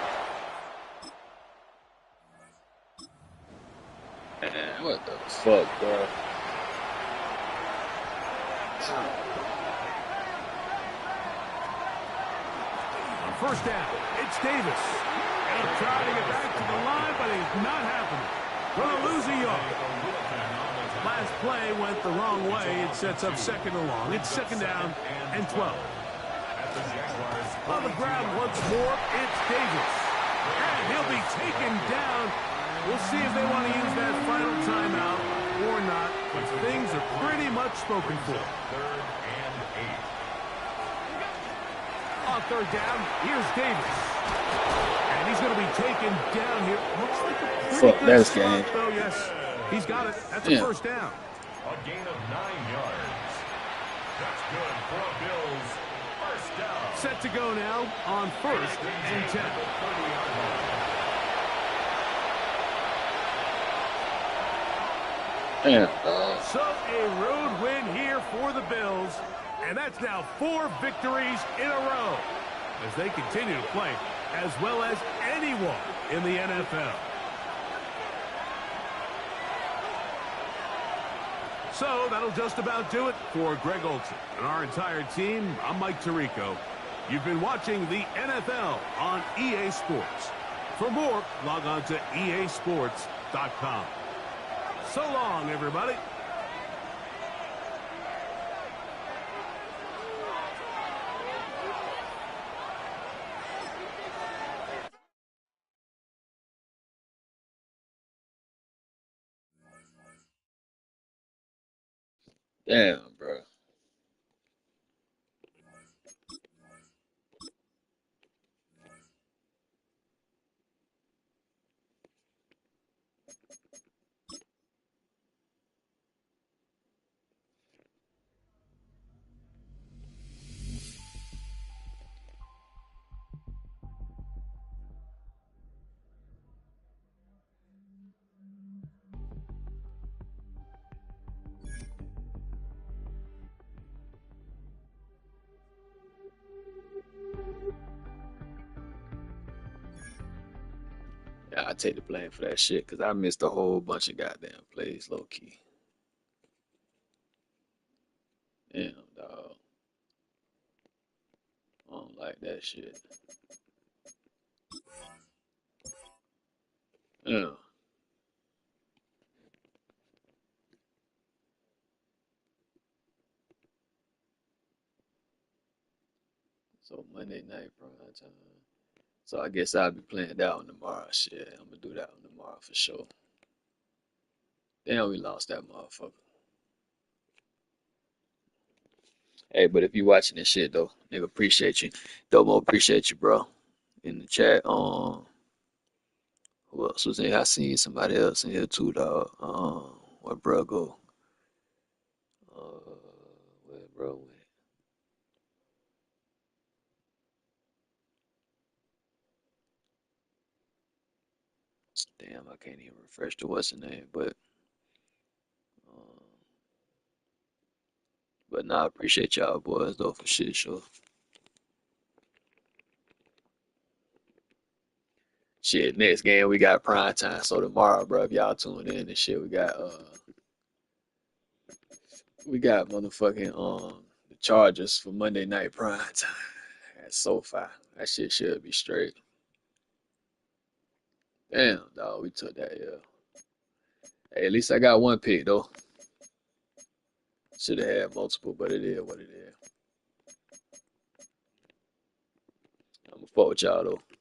Man, what the fuck, bro? On first down, it's Davis. He'll try to get back to the line, but it's not happening. Going to lose a yard. Last play went the wrong way. It sets up 2nd and long. It's 2nd down and 12. On the ground once more, it's Davis. And he'll be taken down. We'll see if they want to use that final timeout or not. But things are pretty much spoken for. 3rd and 8. On 3rd down, here's Davis. And he's going to be taken down here. Looks like a pretty good start, though. Yes, he's got it. That's a first down. A gain of 9 yards. That's good for a Bills first down. Set to go now on 1st and 10. So a road win here for the Bills. And that's now 4 victories in a row as they continue to play as well as anyone in the NFL. So that'll just about do it for Greg Olson and our entire team. I'm Mike Tirico. You've been watching the NFL on EA Sports. For more, log on to easports.com. So long, everybody. Damn, bro. Yeah, I take the blame for that shit because I missed a whole bunch of goddamn plays, low key. Damn, dog. I don't like that shit. Yeah. So Monday night prime time. So I guess I'll be playing that one tomorrow. Shit, I'm gonna do that one tomorrow for sure. Damn, we lost that motherfucker. Hey, but if you watching this shit though, nigga, appreciate you. Domo, appreciate you, bro. In the chat, who else was in here? I seen somebody else in here too, dog. Where bro go? Where bro went? Damn, I can't even refresh to what's the name, um, but nah, I appreciate y'all boys though for shit, sure. Shit, next game we got prime time. So tomorrow, bro, if y'all tune in and shit, we got motherfucking the Chargers for Monday night prime time at SoFi. That shit should be straight. Damn, dog, we took that, yeah. Hey, at least I got one pick though. Should have had multiple, but it is what it is. I'm gonna fuck with y'all though.